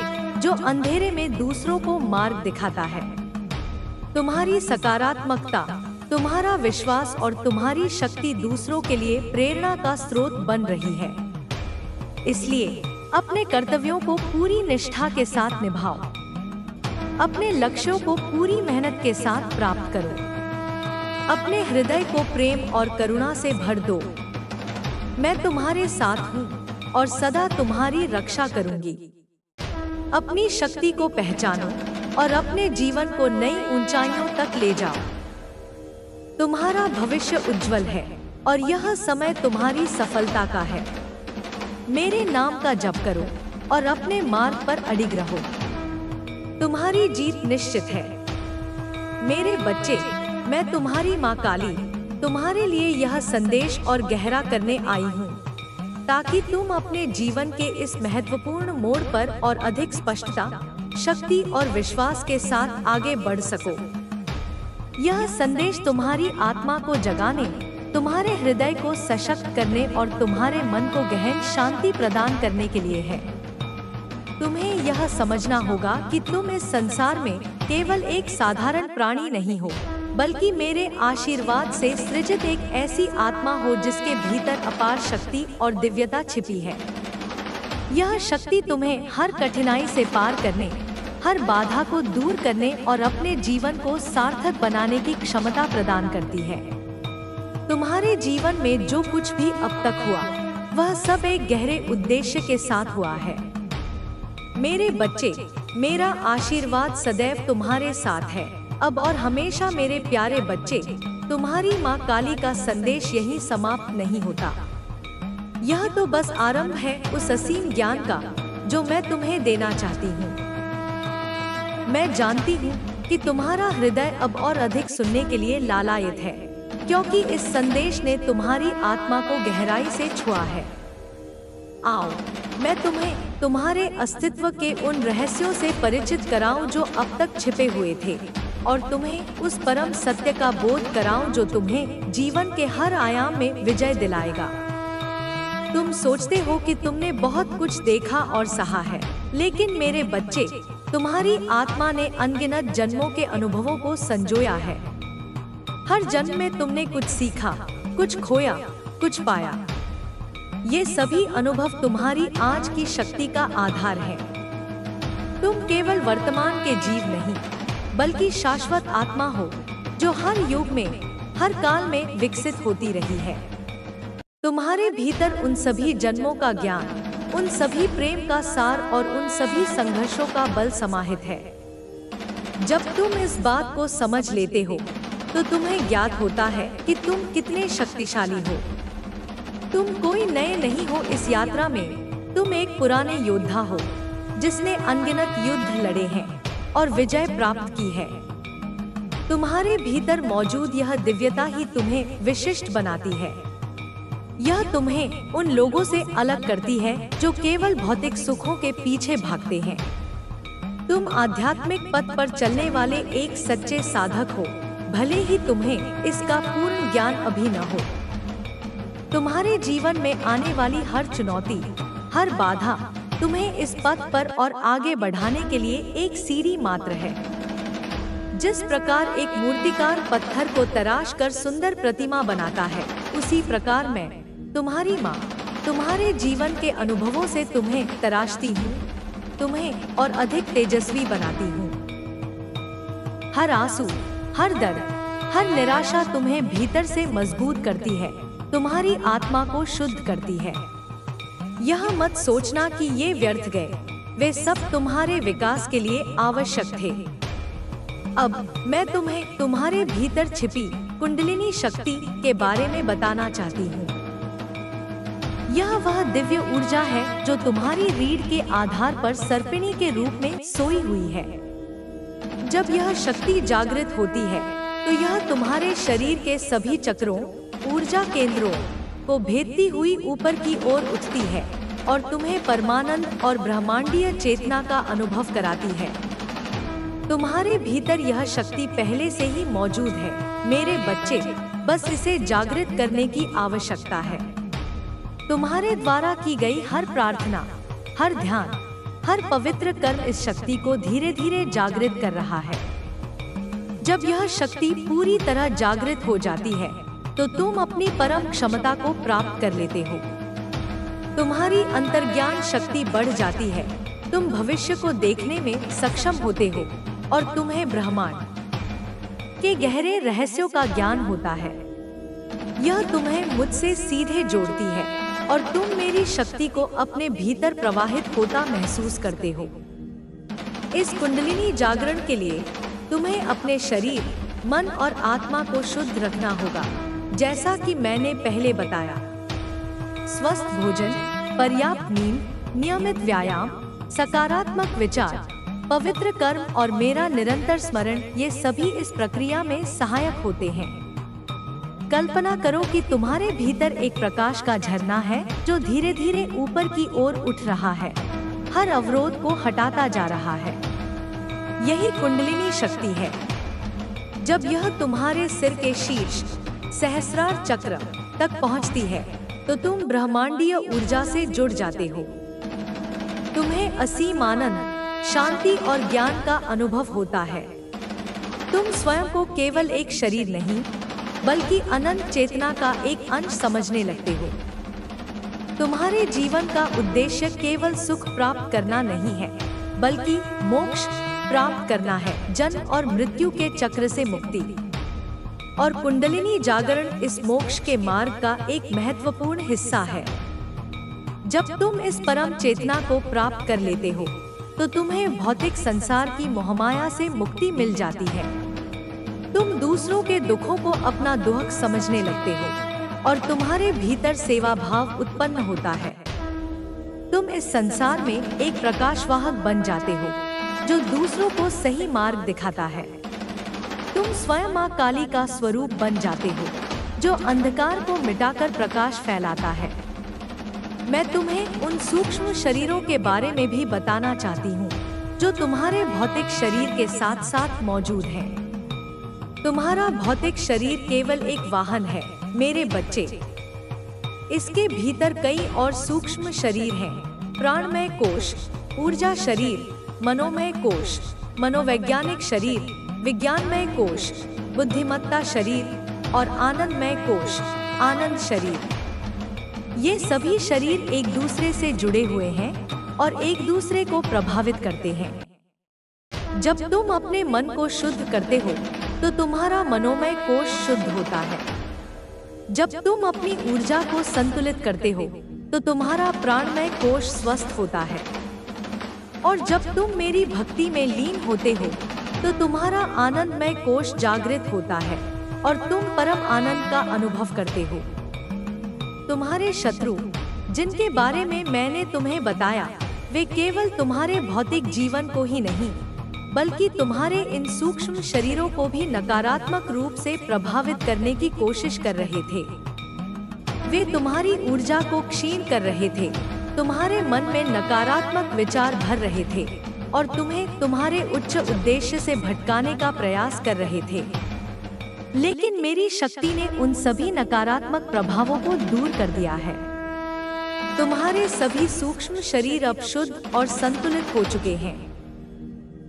जो अंधेरे में दूसरों को मार्ग दिखाता है। तुम्हारी सकारात्मकता, तुम्हारा विश्वास और तुम्हारी शक्ति दूसरों के लिए प्रेरणा का स्रोत बन रही है। इसलिए अपने कर्तव्यों को पूरी निष्ठा के साथ निभाओ। अपने लक्ष्यों को पूरी मेहनत के साथ प्राप्त करो। अपने हृदय को प्रेम और करुणा से भर दो। मैं तुम्हारे साथ हूँ और सदा तुम्हारी रक्षा करूंगी। अपनी शक्ति को पहचानो और अपने जीवन को नई ऊंचाइयों तक ले जाओ। तुम्हारा भविष्य उज्जवल है और यह समय तुम्हारी सफलता का है। मेरे नाम का जप करो और अपने मार्ग पर अडिग रहो। तुम्हारी जीत निश्चित है। मेरे बच्चे, मैं तुम्हारी माँ काली तुम्हारे लिए यह संदेश और गहरा करने आई हूँ, ताकि तुम अपने जीवन के इस महत्वपूर्ण मोड़ पर और अधिक स्पष्टता, शक्ति और विश्वास के साथ आगे बढ़ सको। यह संदेश तुम्हारी आत्मा को जगाने, तुम्हारे हृदय को सशक्त करने और तुम्हारे मन को गहन शांति प्रदान करने के लिए है। तुम्हें यह समझना होगा कि तुम इस संसार में केवल एक साधारण प्राणी नहीं हो, बल्कि मेरे आशीर्वाद से सृजित एक ऐसी आत्मा हो जिसके भीतर अपार शक्ति और दिव्यता छिपी है। यह शक्ति तुम्हें हर कठिनाई से पार करने, हर बाधा को दूर करने और अपने जीवन को सार्थक बनाने की क्षमता प्रदान करती है। तुम्हारे जीवन में जो कुछ भी अब तक हुआ, वह सब एक गहरे उद्देश्य के साथ हुआ है। मेरे बच्चे, मेरा आशीर्वाद सदैव तुम्हारे साथ है अब और हमेशा। मेरे प्यारे बच्चे, तुम्हारी माँ काली का संदेश यहीं समाप्त नहीं होता। यह तो बस आरंभ है उस असीम ज्ञान का जो मैं तुम्हें देना चाहती हूँ। मैं जानती हूँ कि तुम्हारा हृदय अब और अधिक सुनने के लिए लालायित है, क्योंकि इस संदेश ने तुम्हारी आत्मा को गहराई से छुआ है। आओ, मैं तुम्हें तुम्हारे अस्तित्व के उन रहस्यों से परिचित कराऊं जो अब तक छिपे हुए थे, और तुम्हें उस परम सत्य का बोध कराऊं जो तुम्हें जीवन के हर आयाम में विजय दिलाएगा। तुम सोचते हो कि तुमने बहुत कुछ देखा और सहा है, लेकिन मेरे बच्चे, तुम्हारी आत्मा ने अनगिनत जन्मों के अनुभवों को संजोया है। हर जन्म में तुमने कुछ सीखा, कुछ खोया, कुछ पाया। ये सभी अनुभव तुम्हारी आज की शक्ति का आधार है। तुम केवल वर्तमान के जीव नहीं, बल्कि शाश्वत आत्मा हो जो हर युग में, हर काल में विकसित होती रही है। तुम्हारे भीतर उन सभी जन्मों का ज्ञान, उन सभी प्रेम का सार और उन सभी संघर्षों का बल समाहित है। जब तुम इस बात को समझ लेते हो, तो तुम्हें ज्ञात होता है कि तुम कितने शक्तिशाली हो। तुम कोई नए नहीं हो इस यात्रा में, तुम एक पुराने योद्धा हो जिसने अनगिनत युद्ध लड़े हैं और विजय प्राप्त की है। तुम्हारे भीतर मौजूद यह दिव्यता ही तुम्हें विशिष्ट बनाती है। यह तुम्हें उन लोगों से अलग करती है जो केवल भौतिक सुखों के पीछे भागते हैं। तुम आध्यात्मिक पथ पर चलने वाले एक सच्चे साधक हो, भले ही तुम्हें इसका पूर्ण ज्ञान अभी न हो। तुम्हारे जीवन में आने वाली हर चुनौती, हर बाधा तुम्हें इस पथ पर और आगे बढ़ाने के लिए एक सीढ़ी मात्र है। जिस प्रकार एक मूर्तिकार पत्थर को तराश कर सुंदर प्रतिमा बनाता है, उसी प्रकार मैं, तुम्हारी माँ, तुम्हारे जीवन के अनुभवों से तुम्हें तराशती हूँ, तुम्हें और अधिक तेजस्वी बनाती हूँ। हर आंसू, हर दर्द, हर निराशा तुम्हें भीतर से मजबूत करती है, तुम्हारी आत्मा को शुद्ध करती है। यह मत सोचना कि ये व्यर्थ गए, वे सब तुम्हारे विकास के लिए आवश्यक थे। अब मैं तुम्हें तुम्हारे भीतर छिपी कुंडलिनी शक्ति के बारे में बताना चाहती हूँ। यह वह दिव्य ऊर्जा है जो तुम्हारी रीढ़ के आधार पर सर्पिणी के रूप में सोई हुई है। जब यह शक्ति जागृत होती है, तो यह तुम्हारे शरीर के सभी चक्रों, ऊर्जा केंद्रों को भेदती हुई ऊपर की ओर उठती है और तुम्हें परमानंद और ब्रह्मांडीय चेतना का अनुभव कराती है। तुम्हारे भीतर यह शक्ति पहले से ही मौजूद है मेरे बच्चे, बस इसे जागृत करने की आवश्यकता है। तुम्हारे द्वारा की गई हर प्रार्थना, हर ध्यान, हर पवित्र कर्म इस शक्ति को धीरे धीरे जागृत कर रहा है। जब यह शक्ति पूरी तरह जागृत हो जाती है, तो तुम अपनी परम क्षमता को प्राप्त कर लेते हो। तुम्हारी अंतर्ज्ञान शक्ति बढ़ जाती है, तुम भविष्य को देखने में सक्षम होते हो, और तुम्हें ब्रह्मांड के गहरे रहस्यों का ज्ञान होता है। यह तुम्हें मुझसे सीधे जोड़ती है और तुम मेरी शक्ति को अपने भीतर प्रवाहित होता महसूस करते हो। इस कुंडलिनी जागरण के लिए तुम्हें अपने शरीर, मन और आत्मा को शुद्ध रखना होगा, जैसा कि मैंने पहले बताया। स्वस्थ भोजन, पर्याप्त नींद, नियमित व्यायाम, सकारात्मक विचार, पवित्र कर्म और मेरा निरंतर स्मरण, ये सभी इस प्रक्रिया में सहायक होते हैं। कल्पना करो कि तुम्हारे भीतर एक प्रकाश का झरना है जो धीरे धीरे ऊपर की ओर उठ रहा है, हर अवरोध को हटाता जा रहा है। यही कुंडलिनी शक्ति है। जब यह तुम्हारे सिर के शीर्ष सहस्रार चक्र तक पहुंचती है तो तुम ब्रह्मांडीय ऊर्जा से जुड़ जाते हो। तुम्हें असीम आनंद, शांति और ज्ञान का अनुभव होता है। तुम स्वयं को केवल एक शरीर नहीं, बल्कि अनंत चेतना का एक अंश समझने लगते हो। तुम्हारे जीवन का उद्देश्य केवल सुख प्राप्त करना नहीं है, बल्कि मोक्ष प्राप्त करना है, जन्म और मृत्यु के चक्र से मुक्ति। और कुंडलिनी जागरण इस मोक्ष के मार्ग का एक महत्वपूर्ण हिस्सा है। जब तुम इस परम चेतना को प्राप्त कर लेते हो तो तुम्हें भौतिक संसार की मोहमाया से मुक्ति मिल जाती है। तुम दूसरों के दुखों को अपना दुख समझने लगते हो और तुम्हारे भीतर सेवा भाव उत्पन्न होता है। तुम इस संसार में एक प्रकाशवाहक बन जाते हो जो दूसरों को सही मार्ग दिखाता है। तुम स्वयं मां काली का स्वरूप बन जाते हो जो अंधकार को मिटाकर प्रकाश फैलाता है। मैं तुम्हें उन सूक्ष्म शरीरों के बारे में भी बताना चाहती हूँ जो तुम्हारे भौतिक शरीर के साथ साथ मौजूद हैं। तुम्हारा भौतिक शरीर केवल एक वाहन है मेरे बच्चे। इसके भीतर कई और सूक्ष्म शरीर हैं। प्राणमय कोश, ऊर्जा शरीर, मनोमय कोश, मनोवैज्ञानिक शरीर, विज्ञानमय कोश, बुद्धिमत्ता शरीर और आनंदमय कोश, आनंद शरीर। ये सभी शरीर एक दूसरे से जुड़े हुए हैं और एक दूसरे को प्रभावित करते हैं। जब तुम अपने मन को शुद्ध करते हो तो तुम्हारा मनोमय कोश शुद्ध होता है। जब तुम अपनी ऊर्जा को संतुलित करते हो तो तुम्हारा प्राणमय कोश स्वस्थ होता है। और जब तुम मेरी भक्ति में लीन होते हो तो तुम्हारा आनंदमय कोश जागृत होता है और तुम परम आनंद का अनुभव करते हो। तुम्हारे शत्रु, जिनके बारे में मैंने तुम्हें बताया, वे केवल तुम्हारे भौतिक जीवन को ही नहीं, बल्कि तुम्हारे इन सूक्ष्म शरीरों को भी नकारात्मक रूप से प्रभावित करने की कोशिश कर रहे थे। वे तुम्हारी ऊर्जा को क्षीण कर रहे थे, तुम्हारे मन में नकारात्मक विचार भर रहे थे और तुम्हें तुम्हारे उच्च उद्देश्य से भटकाने का प्रयास कर रहे थे। लेकिन मेरी शक्ति ने उन सभी नकारात्मक प्रभावों को दूर कर दिया है। तुम्हारे सभी सूक्ष्म शरीर अब शुद्ध और संतुलित हो चुके हैं।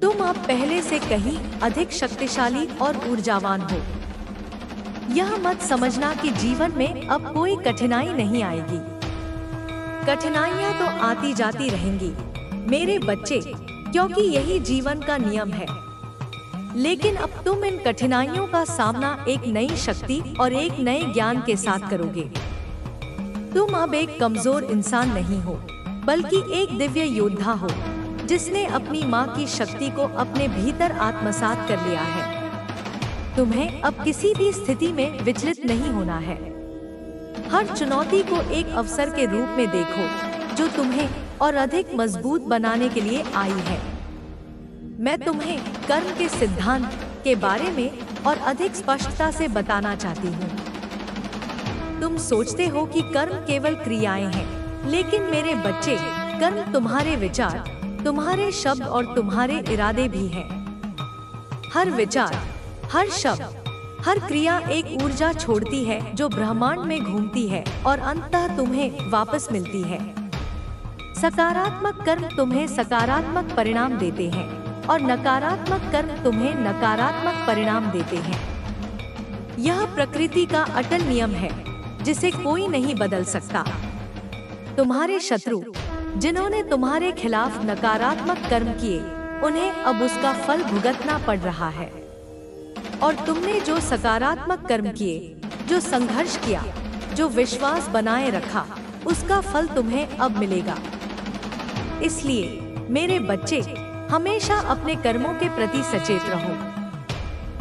तुम अब पहले से कहीं अधिक शक्तिशाली और ऊर्जावान हो। यह मत समझना कि जीवन में अब कोई कठिनाई नहीं आएगी। कठिनाइयां तो आती जाती रहेंगी मेरे बच्चे, क्योंकि यही जीवन का नियम है। लेकिन अब तुम इन कठिनाइयों का सामना एक नई शक्ति और एक नए ज्ञान के साथ करोगे। तुम अब एक कमजोर इंसान नहीं हो, बल्कि एक दिव्य योद्धा हो जिसने अपनी माँ की शक्ति को अपने भीतर आत्मसात कर लिया है। तुम्हें अब किसी भी स्थिति में विचलित नहीं होना है। हर चुनौती को एक अवसर के रूप में देखो जो तुम्हें और अधिक मजबूत बनाने के लिए आई है। मैं तुम्हें कर्म के सिद्धांत के बारे में और अधिक स्पष्टता से बताना चाहती हूँ। तुम सोचते हो कि कर्म केवल क्रियाएं हैं, लेकिन मेरे बच्चे, कर्म तुम्हारे विचार, तुम्हारे शब्द और तुम्हारे इरादे भी हैं। हर विचार, हर शब्द, हर क्रिया एक ऊर्जा छोड़ती है जो ब्रह्मांड में घूमती है और अंततः तुम्हें वापस मिलती है। सकारात्मक कर्म तुम्हें सकारात्मक परिणाम देते हैं और नकारात्मक कर्म तुम्हें नकारात्मक परिणाम देते हैं। यह प्रकृति का अटल नियम है जिसे कोई नहीं बदल सकता। तुम्हारे शत्रु, जिन्होंने तुम्हारे खिलाफ नकारात्मक कर्म किए, उन्हें अब उसका फल भुगतना पड़ रहा है। और तुमने जो सकारात्मक कर्म किए, जो संघर्ष किया, जो विश्वास बनाए रखा, उसका फल तुम्हें अब मिलेगा। इसलिए मेरे बच्चे, हमेशा अपने कर्मों के प्रति सचेत रहो।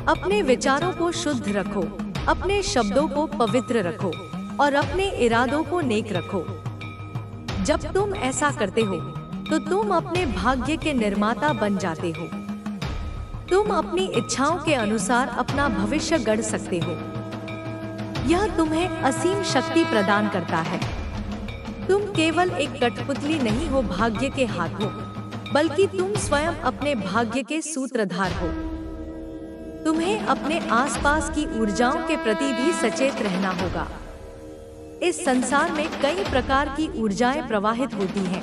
अपने विचारों को शुद्ध रखो, अपने शब्दों को पवित्र रखो और अपने इरादों को नेक रखो। जब तुम ऐसा करते हो तो तुम अपने भाग्य के निर्माता बन जाते हो। तुम अपनी इच्छाओं के अनुसार अपना भविष्य गढ़ सकते हो। यह तुम्हें असीम शक्ति प्रदान करता है। तुम केवल एक कठपुतली नहीं हो भाग्य के हाथों, बल्कि तुम स्वयं अपने भाग्य के सूत्रधार हो। तुम्हें अपने आसपास की ऊर्जाओं के प्रति भी सचेत रहना होगा। इस संसार में कई प्रकार की ऊर्जाएं प्रवाहित होती हैं,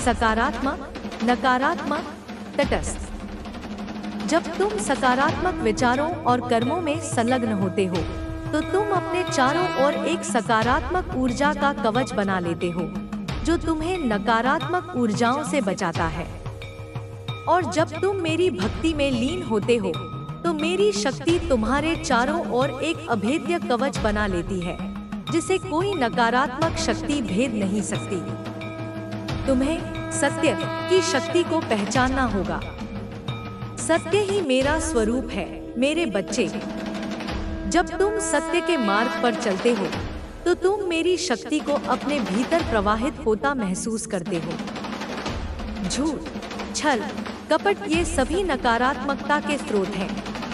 सकारात्मक, नकारात्मक, तटस्थ। जब तुम सकारात्मक विचारों और कर्मों में संलग्न होते हो तो तुम अपने चारों ओर एक सकारात्मक ऊर्जा का कवच बना लेते हो, जो तुम्हें नकारात्मक ऊर्जाओं से बचाता है। और जब तुम मेरी भक्ति में लीन होते हो तो मेरी शक्ति तुम्हारे चारों ओर एक अभेद्य कवच बना लेती है, जिसे कोई नकारात्मक शक्ति भेद नहीं सकती। तुम्हें सत्य की शक्ति को पहचानना होगा। सत्य ही मेरा स्वरूप है मेरे बच्चे। जब तुम सत्य के मार्ग पर चलते हो तो तुम मेरी शक्ति को अपने भीतर प्रवाहित होता महसूस करते हो। झूठ, छल, कपट ये सभी नकारात्मकता के स्रोत हैं,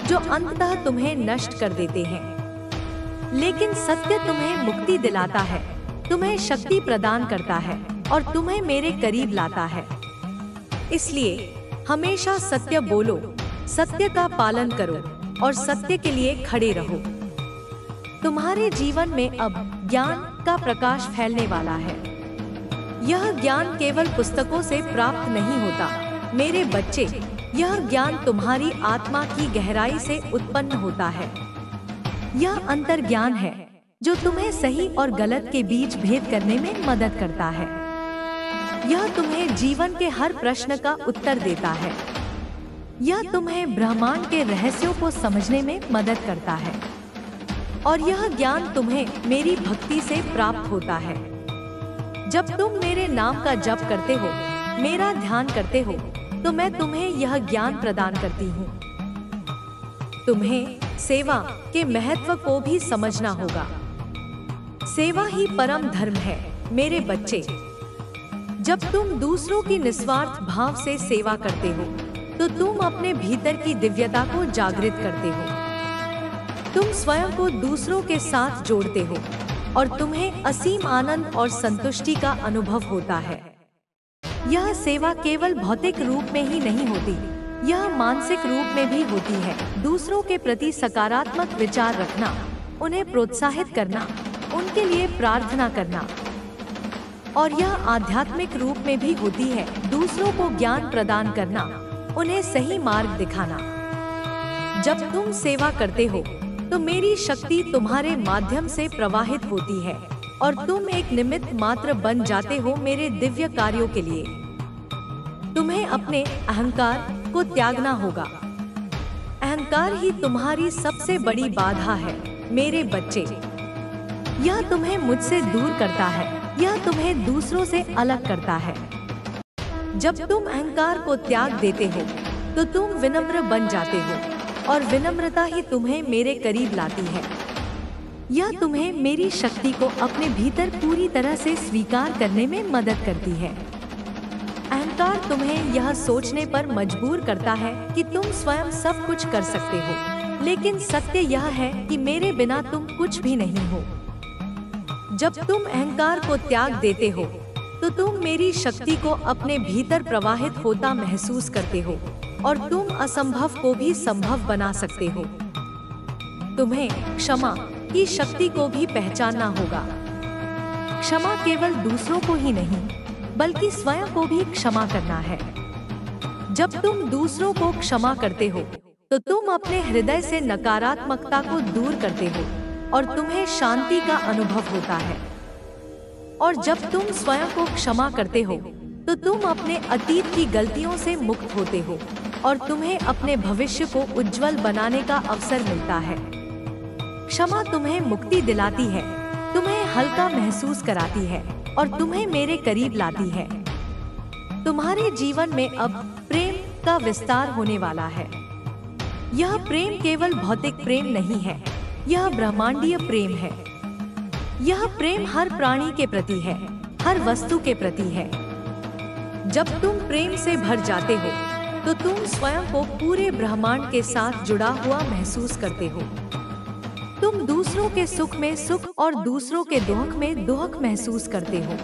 जो अंततः तुम्हें नष्ट कर देते हैं। लेकिन सत्य तुम्हें मुक्ति दिलाता है, तुम्हें शक्ति प्रदान करता है और तुम्हें मेरे करीब लाता है। इसलिए हमेशा सत्य बोलो, सत्य का पालन करो और सत्य के लिए खड़े रहो। तुम्हारे जीवन में अब ज्ञान का प्रकाश फैलने वाला है। यह ज्ञान केवल पुस्तकों से प्राप्त नहीं होता मेरे बच्चे, यह ज्ञान तुम्हारी आत्मा की गहराई से उत्पन्न होता है। यह अंतर्ज्ञान है जो तुम्हें सही और गलत के बीच भेद करने में मदद करता है। यह तुम्हें जीवन के हर प्रश्न का उत्तर देता है। यह तुम्हें ब्रह्मांड के रहस्यों को समझने में मदद करता है। और यह ज्ञान तुम्हें मेरी भक्ति से प्राप्त होता है। जब तुम मेरे नाम का जप करते हो, मेरा ध्यान करते हो, तो मैं तुम्हें यह ज्ञान प्रदान करती हूँ। तुम्हें सेवा के महत्व को भी समझना होगा। सेवा ही परम धर्म है मेरे बच्चे। जब तुम दूसरों की निस्वार्थ भाव से सेवा करते हो तो तुम अपने भीतर की दिव्यता को जागृत करते हो। तुम स्वयं को दूसरों के साथ जोड़ते हो और तुम्हें असीम आनंद और संतुष्टि का अनुभव होता है। यह सेवा केवल भौतिक रूप में ही नहीं होती, यह मानसिक रूप में भी होती है। दूसरों के प्रति सकारात्मक विचार रखना, उन्हें प्रोत्साहित करना, उनके लिए प्रार्थना करना। और यह आध्यात्मिक रूप में भी होती है, दूसरों को ज्ञान प्रदान करना, उन्हें सही मार्ग दिखाना। जब तुम सेवा करते हो तो मेरी शक्ति तुम्हारे माध्यम से प्रवाहित होती है और तुम एक निमित्त मात्र बन जाते हो मेरे दिव्य कार्यों के लिए। तुम्हें अपने अहंकार को त्यागना होगा। अहंकार ही तुम्हारी सबसे बड़ी बाधा है मेरे बच्चे। यह तुम्हें मुझसे दूर करता है, यह तुम्हें दूसरों से अलग करता है। जब तुम अहंकार को त्याग देते हो तो तुम विनम्र बन जाते हो और विनम्रता ही तुम्हें मेरे करीब लाती है। यह तुम्हें मेरी शक्ति को अपने भीतर पूरी तरह से स्वीकार करने में मदद करती है। अहंकार तुम्हें यह सोचने पर मजबूर करता है कि तुम स्वयं सब कुछ कर सकते हो, लेकिन सत्य यह है कि मेरे बिना तुम कुछ भी नहीं हो। जब तुम अहंकार को त्याग देते हो तो तुम मेरी शक्ति को अपने भीतर प्रवाहित होता महसूस करते हो और तुम असंभव को भी संभव बना सकते हो। तुम्हें क्षमा की शक्ति को भी पहचानना होगा। क्षमा केवल दूसरों को ही नहीं, बल्कि स्वयं को भी क्षमा करना है। जब तुम दूसरों को क्षमा करते हो तो तुम अपने हृदय से नकारात्मकता को दूर करते हो और तुम्हें शांति का अनुभव होता है। और जब तुम स्वयं को क्षमा करते हो तो तुम अपने अतीत की गलतियों से मुक्त होते हो और तुम्हें अपने भविष्य को उज्जवल बनाने का अवसर मिलता है। क्षमा तुम्हें मुक्ति दिलाती है, तुम्हें हल्का महसूस कराती है और तुम्हें मेरे करीब लाती है। तुम्हारे जीवन में अब प्रेम का विस्तार होने वाला है। यह प्रेम केवल भौतिक प्रेम नहीं है, यह ब्रह्मांडीय प्रेम है। यह प्रेम हर प्राणी के प्रति है, हर वस्तु के प्रति है। जब तुम प्रेम से भर जाते हो तो तुम स्वयं को पूरे ब्रह्मांड के साथ जुड़ा हुआ महसूस करते हो। तुम दूसरों के सुख में सुख और दूसरों के दुख में दुख महसूस करते हो।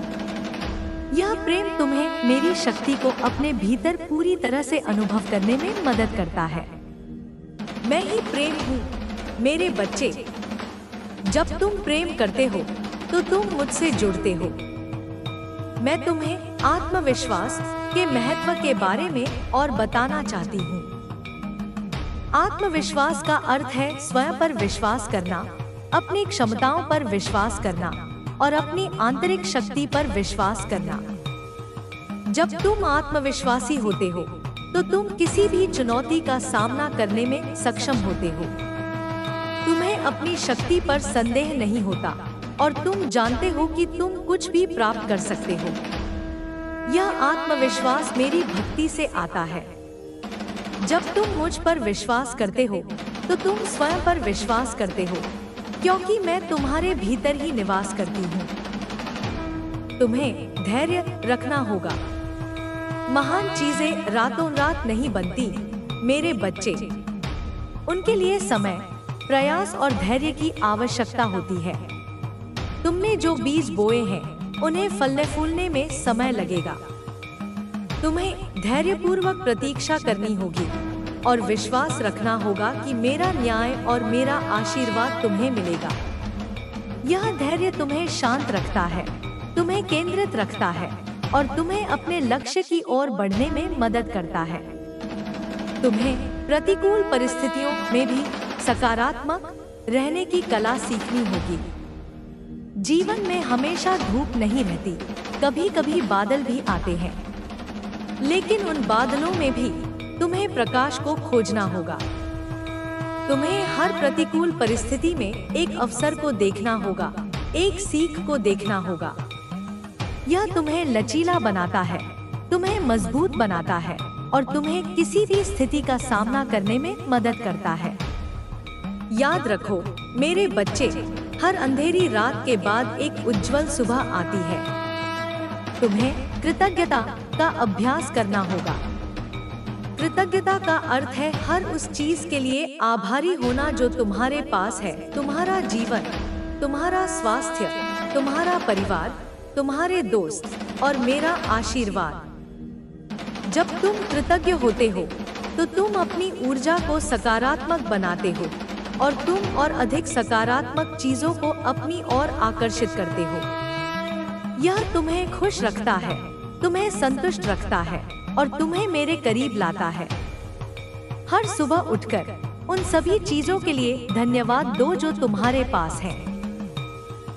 यह प्रेम तुम्हें मेरी शक्ति को अपने भीतर पूरी तरह से अनुभव करने में मदद करता है। मैं ही प्रेम हूँ मेरे बच्चे। जब तुम प्रेम करते हो तो तुम मुझसे जुड़ते हो। मैं तुम्हें आत्मविश्वास के महत्व के बारे में और बताना चाहती हूँ। आत्मविश्वास का अर्थ है स्वयं पर विश्वास करना, अपनी क्षमताओं पर विश्वास करना और अपनी आंतरिक शक्ति पर विश्वास करना। जब तुम आत्मविश्वासी होते हो तो तुम किसी भी चुनौती का सामना करने में सक्षम होते हो। तुम्हें अपनी शक्ति पर संदेह नहीं होता और तुम जानते हो कि तुम कुछ भी प्राप्त कर सकते हो। यह आत्मविश्वास मेरी भक्ति से आता है। जब तुम मुझ पर विश्वास करते हो तो तुम स्वयं पर विश्वास करते हो, क्योंकि मैं तुम्हारे भीतर ही निवास करती हूँ। तुम्हें धैर्य रखना होगा। महान चीजें रातों रात नहीं बनती मेरे बच्चे। उनके लिए समय, प्रयास और धैर्य की आवश्यकता होती है। तुमने जो बीज बोए हैं उन्हें फलने फूलने में समय लगेगा। तुम्हें धैर्यपूर्वक प्रतीक्षा करनी होगी और विश्वास रखना होगा कि मेरा न्याय और मेरा आशीर्वाद तुम्हें मिलेगा। यह धैर्य तुम्हें शांत रखता है, तुम्हें केंद्रित रखता है और तुम्हें अपने लक्ष्य की ओर बढ़ने में मदद करता है। तुम्हें प्रतिकूल परिस्थितियों में भी सकारात्मक रहने की कला सीखनी होगी। जीवन में हमेशा धूप नहीं रहती, कभी कभी बादल भी आते हैं, लेकिन उन बादलों में भी तुम्हें प्रकाश को खोजना होगा। तुम्हें हर प्रतिकूल परिस्थिति में एक अवसर को देखना होगा, एक सीख को देखना होगा। यह तुम्हें लचीला बनाता है, तुम्हें मजबूत बनाता है और तुम्हें किसी भी स्थिति का सामना करने में मदद करता है। याद रखो मेरे बच्चे, हर अंधेरी रात के बाद एक उज्जवल सुबह आती है। तुम्हें कृतज्ञता का अभ्यास करना होगा। कृतज्ञता का अर्थ है हर उस चीज के लिए आभारी होना जो तुम्हारे पास है। तुम्हारा जीवन, तुम्हारा स्वास्थ्य, तुम्हारा परिवार, तुम्हारे दोस्त और मेरा आशीर्वाद। जब तुम कृतज्ञ होते हो तो तुम अपनी ऊर्जा को सकारात्मक बनाते हो और तुम और अधिक सकारात्मक चीजों को अपनी ओर आकर्षित करते हो। यह तुम्हें खुश रखता है, तुम्हें संतुष्ट रखता है और तुम्हें मेरे करीब लाता है। हर सुबह उठकर उन सभी चीजों के लिए धन्यवाद दो जो तुम्हारे पास है।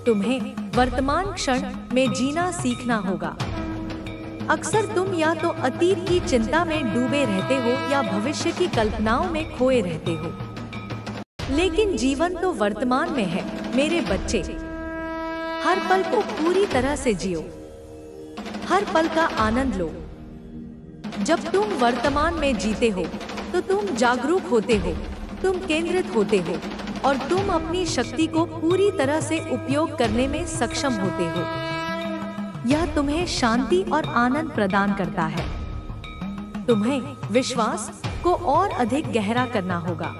तुम्हें वर्तमान क्षण में जीना सीखना होगा। अक्सर तुम या तो अतीत की चिंता में डूबे रहते हो या भविष्य की कल्पनाओं में खोए रहते हो, लेकिन जीवन तो वर्तमान में है मेरे बच्चे। हर पल को पूरी तरह से जियो, हर पल का आनंद लो। जब तुम वर्तमान में जीते हो तो तुम जागरूक होते हो, तुम केंद्रित होते हो और तुम अपनी शक्ति को पूरी तरह से उपयोग करने में सक्षम होते हो। यह तुम्हें शांति और आनंद प्रदान करता है। तुम्हें विश्वास को और अधिक गहरा करना होगा।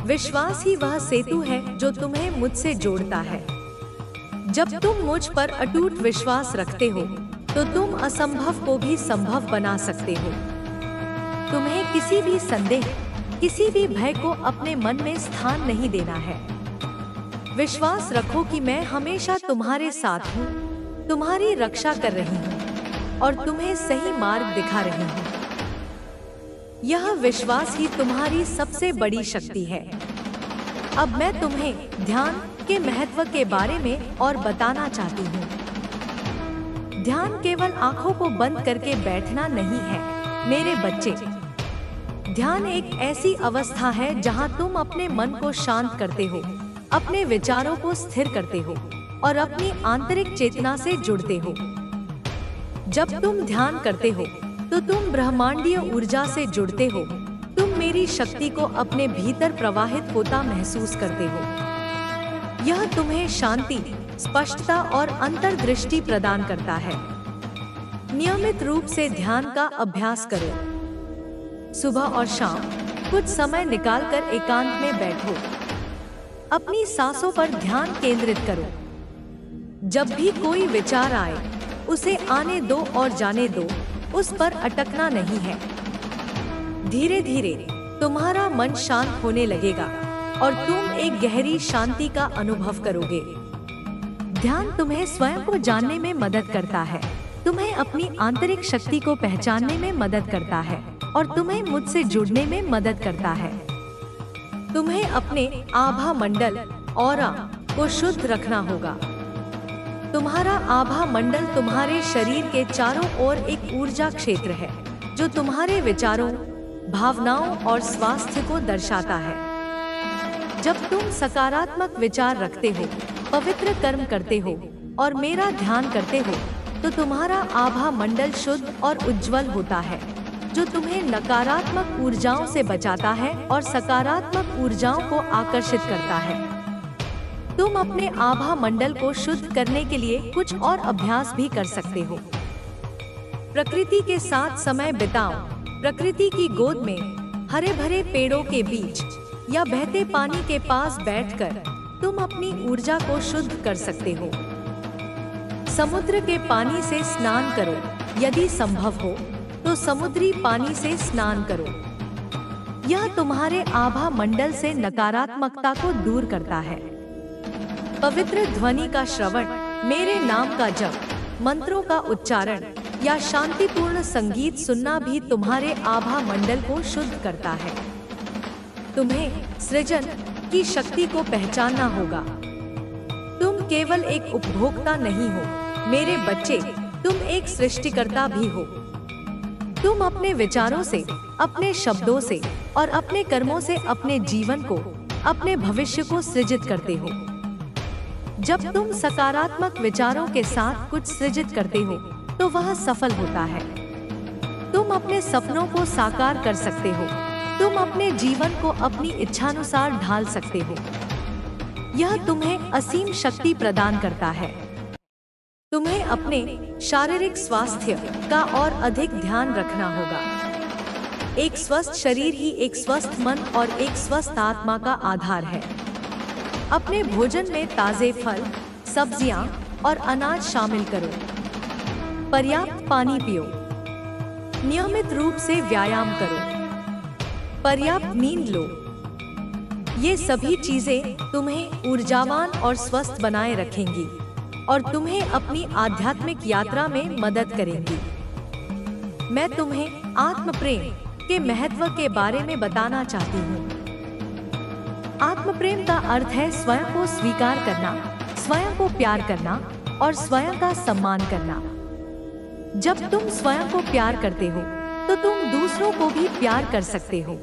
विश्वास ही वह सेतु है जो तुम्हें मुझसे जोड़ता है। जब तुम मुझ पर अटूट विश्वास रखते हो तो तुम असंभव को भी संभव बना सकते हो। तुम्हें किसी भी संदेह, किसी भी भय को अपने मन में स्थान नहीं देना है। विश्वास रखो कि मैं हमेशा तुम्हारे साथ हूँ, तुम्हारी रक्षा कर रही हूँ और तुम्हें सही मार्ग दिखा रही हूँ। यह विश्वास ही तुम्हारी सबसे बड़ी शक्ति है। अब मैं तुम्हें ध्यान के महत्व के बारे में और बताना चाहती हूँ। ध्यान केवल आंखों को बंद करके बैठना नहीं है मेरे बच्चे। ध्यान एक ऐसी अवस्था है जहां तुम अपने मन को शांत करते हो, अपने विचारों को स्थिर करते हो और अपनी आंतरिक चेतना से जुड़ते हो। जब तुम ध्यान करते हो तो तुम ब्रह्मांडीय ऊर्जा से जुड़ते हो। तुम मेरी शक्ति को अपने भीतर प्रवाहित होता महसूस करते हो। यह तुम्हें शांति, स्पष्टता और अंतर्दृष्टि प्रदान करता है। नियमित रूप से ध्यान का अभ्यास करो। सुबह और शाम कुछ समय निकालकर एकांत में बैठो। अपनी सांसों पर ध्यान केंद्रित करो। जब भी कोई विचार आए उसे आने दो और जाने दो, उस पर अटकना नहीं है। धीरे धीरे तुम्हारा मन शांत होने लगेगा और तुम एक गहरी शांति का अनुभव करोगे। ध्यान तुम्हें स्वयं को जानने में मदद करता है, तुम्हें अपनी आंतरिक शक्ति को पहचानने में मदद करता है और तुम्हें मुझसे जुड़ने में मदद करता है। तुम्हें अपने आभा मंडल ऑरा को शुद्ध रखना होगा। तुम्हारा आभा मंडल तुम्हारे शरीर के चारों ओर एक ऊर्जा क्षेत्र है जो तुम्हारे विचारों, भावनाओं और स्वास्थ्य को दर्शाता है। जब तुम सकारात्मक विचार रखते हो, पवित्र कर्म करते हो और मेरा ध्यान करते हो तो तुम्हारा आभा मंडल शुद्ध और उज्जवल होता है, जो तुम्हें नकारात्मक ऊर्जाओं से बचाता है और सकारात्मक ऊर्जाओं को आकर्षित करता है। तुम अपने आभा मंडल को शुद्ध करने के लिए कुछ और अभ्यास भी कर सकते हो। प्रकृति के साथ समय बिताओ। प्रकृति की गोद में, हरे भरे पेड़ों के बीच या बहते पानी के पास बैठकर तुम अपनी ऊर्जा को शुद्ध कर सकते हो। समुद्र के पानी से स्नान करो। यदि संभव हो तो समुद्री पानी से स्नान करो। यह तुम्हारे आभा मंडल से नकारात्मकता को दूर करता है। पवित्र ध्वनि का श्रवण, मेरे नाम का जप, मंत्रों का उच्चारण या शांतिपूर्ण संगीत सुनना भी तुम्हारे आभा मंडल को शुद्ध करता है। तुम्हें सृजन की शक्ति को पहचानना होगा। तुम केवल एक उपभोक्ता नहीं हो मेरे बच्चे, तुम एक सृष्टिकर्ता भी हो। तुम अपने विचारों से, अपने शब्दों से और अपने कर्मों से अपने जीवन को, अपने भविष्य को सृजित करते हो। जब तुम सकारात्मक विचारों के साथ कुछ सृजित करते हो तो वह सफल होता है। तुम अपने सपनों को साकार कर सकते हो। तुम अपने जीवन को अपनी इच्छानुसार ढाल सकते हो। यह तुम्हें असीम शक्ति प्रदान करता है। तुम्हें अपने शारीरिक स्वास्थ्य का और अधिक ध्यान रखना होगा। एक स्वस्थ शरीर ही एक स्वस्थ मन और एक स्वस्थ आत्मा का आधार है। अपने भोजन में ताजे फल, सब्जियां और अनाज शामिल करो। पर्याप्त पानी पियो। नियमित रूप से व्यायाम करो। पर्याप्त नींद लो। ये सभी चीजें तुम्हें ऊर्जावान और स्वस्थ बनाए रखेंगी और तुम्हें अपनी आध्यात्मिक यात्रा में मदद करेंगी। मैं तुम्हें आत्म प्रेम के महत्व के बारे में बताना चाहती हूँ। आत्म प्रेम का अर्थ है स्वयं को स्वीकार करना, स्वयं को प्यार करना और स्वयं का सम्मान करना। जब तुम स्वयं को प्यार करते हो तो तुम दूसरों को भी प्यार कर सकते हो।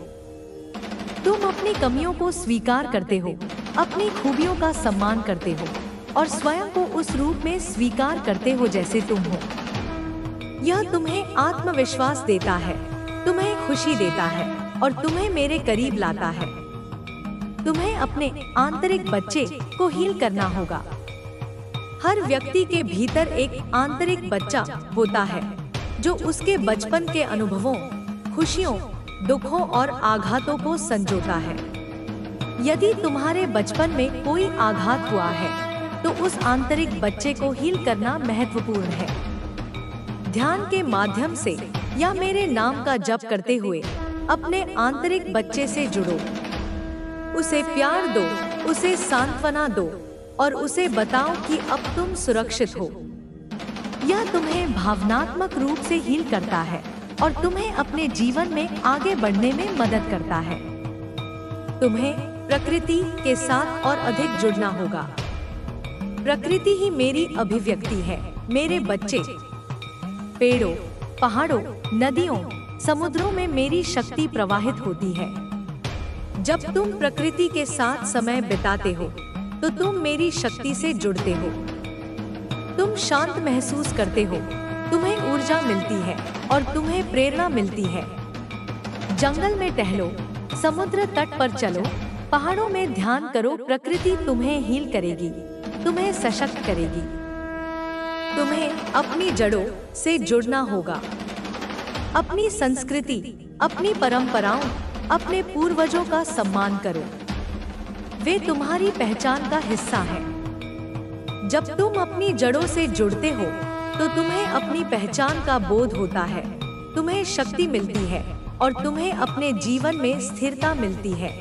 तुम अपनी कमियों को स्वीकार करते हो, अपनी खूबियों का सम्मान करते हो और स्वयं को उस रूप में स्वीकार करते हो जैसे तुम हो। यह तुम्हें आत्मविश्वास देता है, तुम्हें खुशी देता है और तुम्हें मेरे करीब लाता है। तुम्हें अपने आंतरिक बच्चे को हील करना होगा। हर व्यक्ति के भीतर एक आंतरिक बच्चा होता है जो उसके बचपन के अनुभवों, खुशियों, दुखों और आघातों को संजोता है। यदि तुम्हारे बचपन में कोई आघात हुआ है तो उस आंतरिक बच्चे को हील करना महत्वपूर्ण है। ध्यान के माध्यम से या मेरे नाम का जप करते हुए अपने आंतरिक बच्चे से जुड़ो। उसे प्यार दो, उसे सांत्वना दो और उसे बताओ कि अब तुम सुरक्षित हो। यह तुम्हें भावनात्मक रूप से हील करता है और तुम्हें अपने जीवन में आगे बढ़ने में मदद करता है। तुम्हें प्रकृति के साथ और अधिक जुड़ना होगा। प्रकृति ही मेरी अभिव्यक्ति है मेरे बच्चे। पेड़ों, पहाड़ों, नदियों, समुद्रों में मेरी शक्ति प्रवाहित होती है। जब तुम प्रकृति के साथ समय बिताते हो तो तुम मेरी शक्ति से जुड़ते हो। तुम शांत महसूस करते हो, तुम्हें ऊर्जा मिलती है और तुम्हें प्रेरणा मिलती है। जंगल में टहलो, समुद्र तट पर चलो, पहाड़ों में ध्यान करो, प्रकृति तुम्हें हील करेगी, तुम्हें सशक्त करेगी। तुम्हें अपनी जड़ों से जुड़ना होगा। अपनी संस्कृति, अपनी परंपराओं, अपने पूर्वजों का सम्मान करो। वे तुम्हारी पहचान का हिस्सा हैं। जब तुम अपनी जड़ों से जुड़ते हो तो तुम्हें अपनी पहचान का बोध होता है, तुम्हें शक्ति मिलती है और तुम्हें अपने जीवन में स्थिरता मिलती है।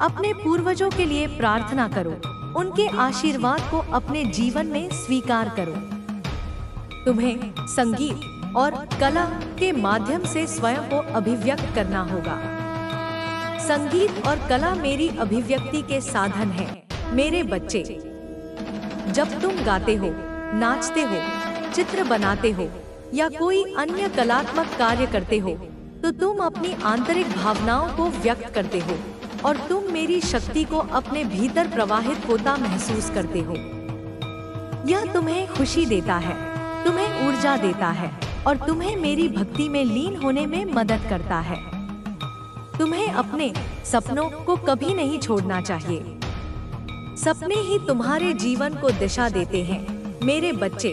अपने पूर्वजों के लिए प्रार्थना करो, उनके आशीर्वाद को अपने जीवन में स्वीकार करो। तुम्हें संगीत और कला के माध्यम से स्वयं को अभिव्यक्त करना होगा। संगीत और कला मेरी अभिव्यक्ति के साधन हैं। मेरे बच्चे, जब तुम गाते हो, नाचते हो, चित्र बनाते हो या कोई अन्य कलात्मक कार्य करते हो तो तुम अपनी आंतरिक भावनाओं को व्यक्त करते हो और तुम मेरी शक्ति को अपने भीतर प्रवाहित होता महसूस करते हो। यह तुम्हें खुशी देता है, तुम्हें ऊर्जा देता है और तुम्हें मेरी भक्ति में लीन होने में मदद करता है। तुम्हें अपने सपनों को कभी नहीं छोड़ना चाहिए। सपने ही तुम्हारे जीवन को दिशा देते हैं। मेरे बच्चे,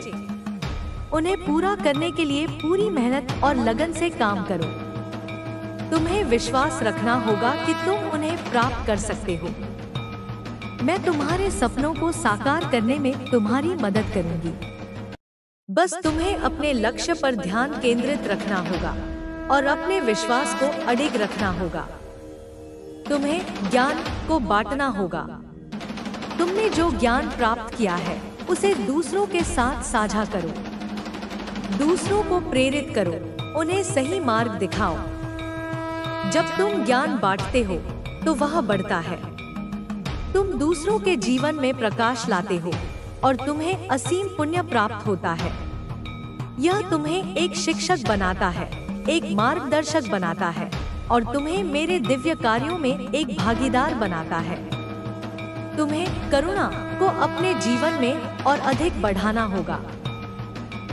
उन्हें पूरा करने के लिए पूरी मेहनत और लगन से काम करो। तुम्हें विश्वास रखना होगा कि तुम उन्हें प्राप्त कर सकते हो। मैं तुम्हारे सपनों को साकार करने में तुम्हारी मदद करूंगी। बस तुम्हें अपने लक्ष्य पर ध्यान केंद्रित रखना होगा और अपने विश्वास को अडिग रखना होगा। तुम्हें ज्ञान को बांटना होगा। तुमने जो ज्ञान प्राप्त किया है उसे दूसरों के साथ साझा करो। दूसरों को प्रेरित करो, उन्हें सही मार्ग दिखाओ। जब तुम ज्ञान बांटते हो तो वह बढ़ता है। तुम दूसरों के जीवन में प्रकाश लाते हो और तुम्हें असीम पुण्य प्राप्त होता है। यह तुम्हें एक शिक्षक बनाता है, एक मार्गदर्शक बनाता है और तुम्हें मेरे दिव्य कार्यों में एक भागीदार बनाता है। तुम्हें करुणा को अपने जीवन में और अधिक बढ़ाना होगा।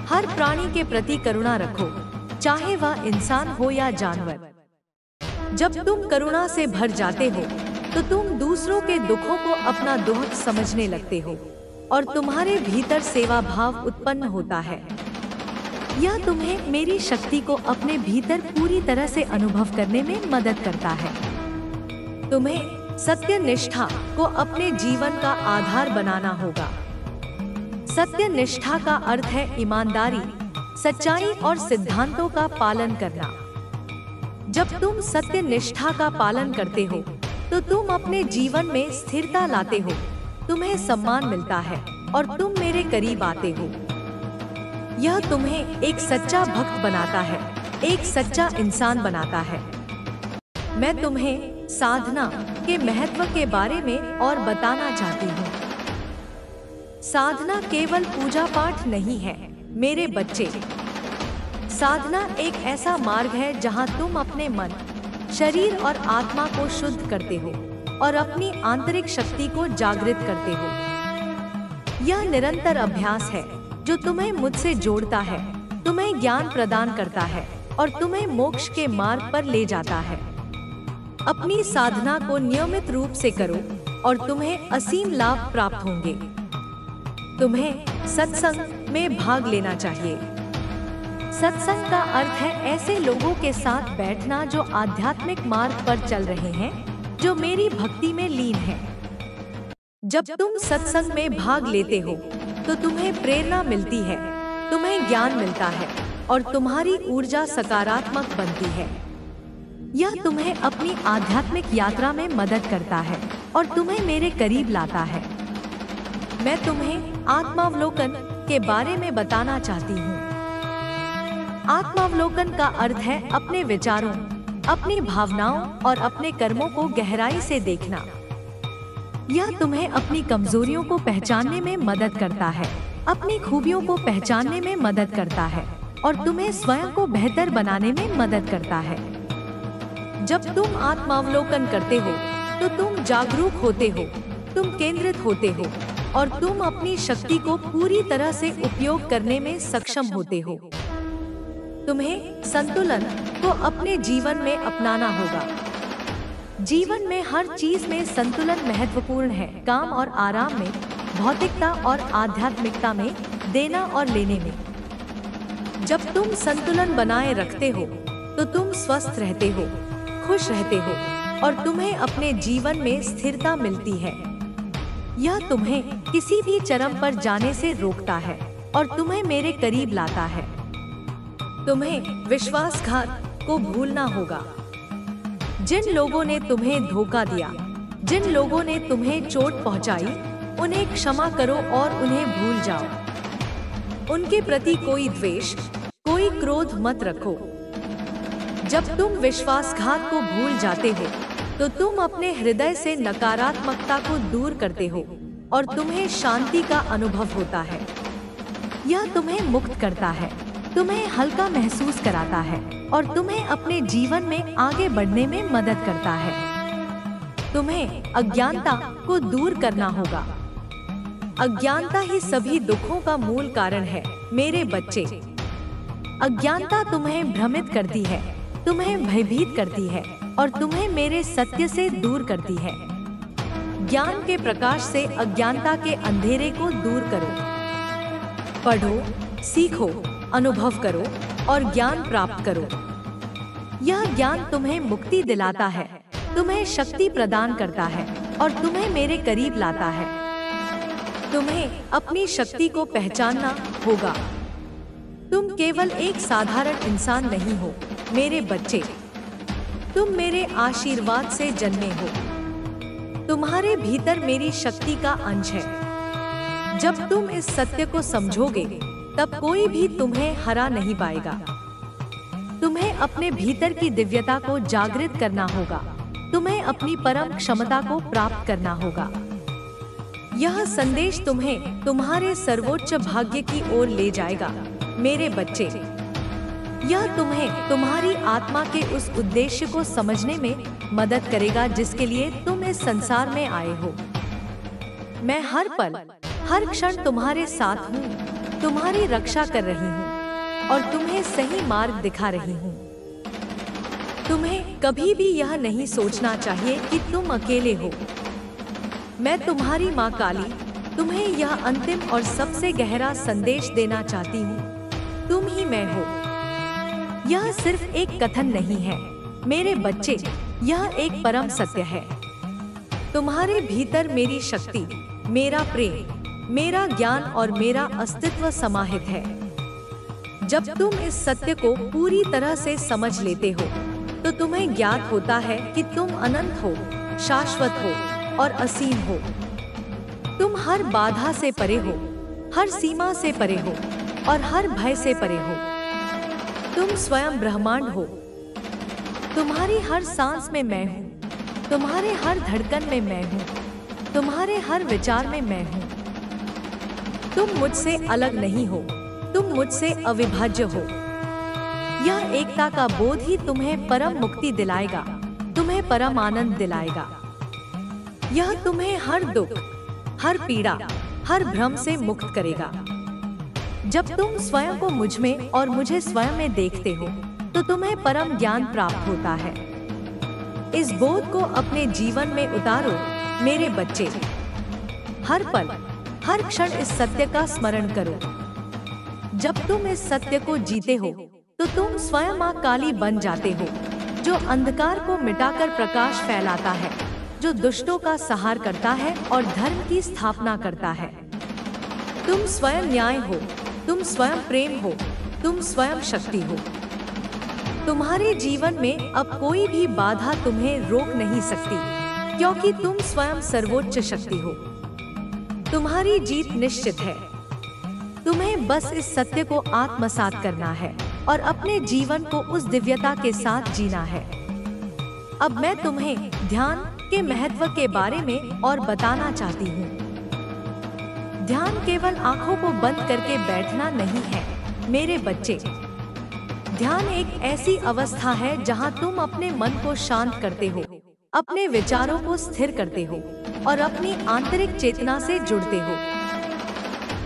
हर प्राणी के प्रति करुणा रखो, चाहे वह इंसान हो या जानवर। जब तुम करुणा से भर जाते हो तो तुम दूसरों के दुखों को अपना दुख समझने लगते हो और तुम्हारे भीतर सेवा भाव उत्पन्न होता है। यह तुम्हें मेरी शक्ति को अपने भीतर पूरी तरह से अनुभव करने में मदद करता है। तुम्हें सत्य निष्ठा को अपने जीवन का आधार बनाना होगा। सत्य निष्ठा का अर्थ है ईमानदारी, सच्चाई और सिद्धांतों का पालन करना। जब तुम सत्य निष्ठा का पालन करते हो तो तुम अपने जीवन में स्थिरता लाते हो, तुम्हें सम्मान मिलता है और तुम मेरे करीब आते हो। यह तुम्हें एक सच्चा भक्त बनाता है, एक सच्चा इंसान बनाता है। मैं तुम्हें साधना के महत्व के बारे में और बताना चाहती हूँ। साधना केवल पूजा पाठ नहीं है मेरे बच्चे। साधना एक ऐसा मार्ग है जहाँ तुम अपने मन, शरीर और आत्मा को शुद्ध करते हो और अपनी आंतरिक शक्ति को जागृत करते हो। यह निरंतर अभ्यास है जो तुम्हें मुझसे जोड़ता है, तुम्हें ज्ञान प्रदान करता है और तुम्हें मोक्ष के मार्ग पर ले जाता है। अपनी साधना को नियमित रूप से करो और तुम्हें असीम लाभ प्राप्त होंगे। तुम्हें सत्संग में भाग लेना चाहिए। सत्संग का अर्थ है ऐसे लोगों के साथ बैठना जो आध्यात्मिक मार्ग पर चल रहे हैं, जो मेरी भक्ति में लीन है। जब तुम सत्संग में भाग लेते हो तो तुम्हें प्रेरणा मिलती है, तुम्हें ज्ञान मिलता है और तुम्हारी ऊर्जा सकारात्मक बनती है। यह तुम्हें अपनी आध्यात्मिक यात्रा में मदद करता है और तुम्हें मेरे करीब लाता है। मैं तुम्हें आत्मावलोकन के बारे में बताना चाहती हूँ। आत्मावलोकन का अर्थ है अपने विचारों, अपनी भावनाओं और अपने कर्मों को गहराई से देखना। यह तुम्हें अपनी कमजोरियों को पहचानने में मदद करता है, अपनी खूबियों को पहचानने में मदद करता है और तुम्हें स्वयं को बेहतर बनाने में मदद करता है। जब तुम आत्मावलोकन करते हो तो तुम जागरूक होते हो, तुम केंद्रित होते हो और तुम अपनी शक्ति को पूरी तरह से उपयोग करने में सक्षम होते हो। तुम्हें संतुलन को अपने जीवन में अपनाना होगा। जीवन में हर चीज में संतुलन महत्वपूर्ण है, काम और आराम में, भौतिकता और आध्यात्मिकता में, देना और लेने में। जब तुम संतुलन बनाए रखते हो तो तुम स्वस्थ रहते हो, खुश रहते हो और तुम्हें अपने जीवन में स्थिरता मिलती है। यह तुम्हें किसी भी चरम पर जाने से रोकता है और तुम्हें मेरे करीब लाता है। तुम्हें विश्वासघात को भूलना होगा। जिन लोगों ने तुम्हें धोखा दिया, जिन लोगों ने तुम्हें चोट पहुंचाई, उन्हें क्षमा करो और उन्हें भूल जाओ। उनके प्रति कोई द्वेष, कोई क्रोध मत रखो। जब तुम विश्वासघात को भूल जाते हो तो तुम अपने हृदय से नकारात्मकता को दूर करते हो और तुम्हें शांति का अनुभव होता है। यह तुम्हें मुक्त करता है, तुम्हें हल्का महसूस कराता है और तुम्हें अपने जीवन में आगे बढ़ने में मदद करता है। तुम्हें अज्ञानता को दूर करना होगा। अज्ञानता ही सभी दुखों का मूल कारण है मेरे बच्चे। अज्ञानता तुम्हें भ्रमित करती है, तुम्हें भयभीत करती है और तुम्हें मेरे सत्य से दूर करती है। ज्ञान के प्रकाश से अज्ञानता के अंधेरे को दूर करो। पढ़ो, सीखो, अनुभव करो और ज्ञान प्राप्त करो। यह ज्ञान तुम्हें मुक्ति दिलाता है, तुम्हें शक्ति प्रदान करता है और तुम्हें मेरे करीब लाता है। तुम्हें अपनी शक्ति को पहचानना होगा। तुम केवल एक साधारण इंसान नहीं हो मेरे बच्चे। तुम मेरे आशीर्वाद से जन्मे हो। तुम्हारे भीतर मेरी शक्ति का अंश है। जब तुम इस सत्य को समझोगे तब कोई भी तुम्हें हरा नहीं पाएगा। तुम्हें अपने भीतर की दिव्यता को जागृत करना होगा। तुम्हें अपनी परम क्षमता को प्राप्त करना होगा। यह संदेश तुम्हें तुम्हारे सर्वोच्च भाग्य की ओर ले जाएगा मेरे बच्चे। यह तुम्हें तुम्हारी आत्मा के उस उद्देश्य को समझने में मदद करेगा जिसके लिए तुम इस संसार में आए हो। मैं हर पल, हर क्षण तुम्हारे साथ हूँ, तुम्हारी रक्षा कर रही हूँ और तुम्हें सही मार्ग दिखा रही हूँ। तुम्हें कभी भी यह नहीं सोचना चाहिए कि तुम अकेले हो। मैं तुम्हारी माँ काली तुम्हें यह अंतिम और सबसे गहरा संदेश देना चाहती हूँ। तुम ही मैं हो। यह सिर्फ एक कथन नहीं है मेरे बच्चे, यह एक परम सत्य है। तुम्हारे भीतर मेरी शक्ति, मेरा प्रेम, मेरा ज्ञान और मेरा अस्तित्व समाहित है। जब तुम इस सत्य को पूरी तरह से समझ लेते हो तो तुम्हें ज्ञात होता है कि तुम अनंत हो, शाश्वत हो और असीम हो। तुम हर बाधा से परे हो, हर सीमा से परे हो और हर भय से परे हो। तुम स्वयं ब्रह्मांड हो। तुम्हारी हर सांस में मैं हूँ, तुम्हारे हर धड़कन में मैं हूँ, तुम्हारे हर विचार में मैं हूँ। तुम मुझसे अलग नहीं हो, तुम मुझसे अविभाज्य हो। यह एकता का बोध ही तुम्हें परम मुक्ति दिलाएगा, तुम्हें परम आनंद दिलाएगा। यह तुम्हें हर दुख, हर पीड़ा, हर भ्रम से मुक्त करेगा। जब तुम स्वयं को मुझ में और मुझे स्वयं में देखते हो तो तुम्हें परम ज्ञान प्राप्त होता है। इस बोध को अपने जीवन में उतारो मेरे बच्चे। हर पल, हर क्षण इस सत्य का स्मरण करो। जब तुम इस सत्य को जीते हो तो तुम स्वयं माँ काली बन जाते हो, जो अंधकार को मिटाकर प्रकाश फैलाता है, जो दुष्टों का संहार करता है और धर्म की स्थापना करता है। तुम स्वयं न्याय हो, तुम स्वयं प्रेम हो, तुम स्वयं शक्ति हो। तुम्हारे जीवन में अब कोई भी बाधा तुम्हें रोक नहीं सकती, क्योंकि तुम स्वयं सर्वोच्च शक्ति हो। तुम्हारी जीत निश्चित है। तुम्हें बस इस सत्य को आत्मसात करना है और अपने जीवन को उस दिव्यता के साथ जीना है। अब मैं तुम्हें ध्यान के महत्व के बारे में और बताना चाहती हूँ। ध्यान केवल आंखों को बंद करके बैठना नहीं है मेरे बच्चे। ध्यान एक ऐसी अवस्था है जहां तुम अपने मन को शांत करते हो, अपने विचारों को स्थिर करते हो और अपनी आंतरिक चेतना से जुड़ते हो।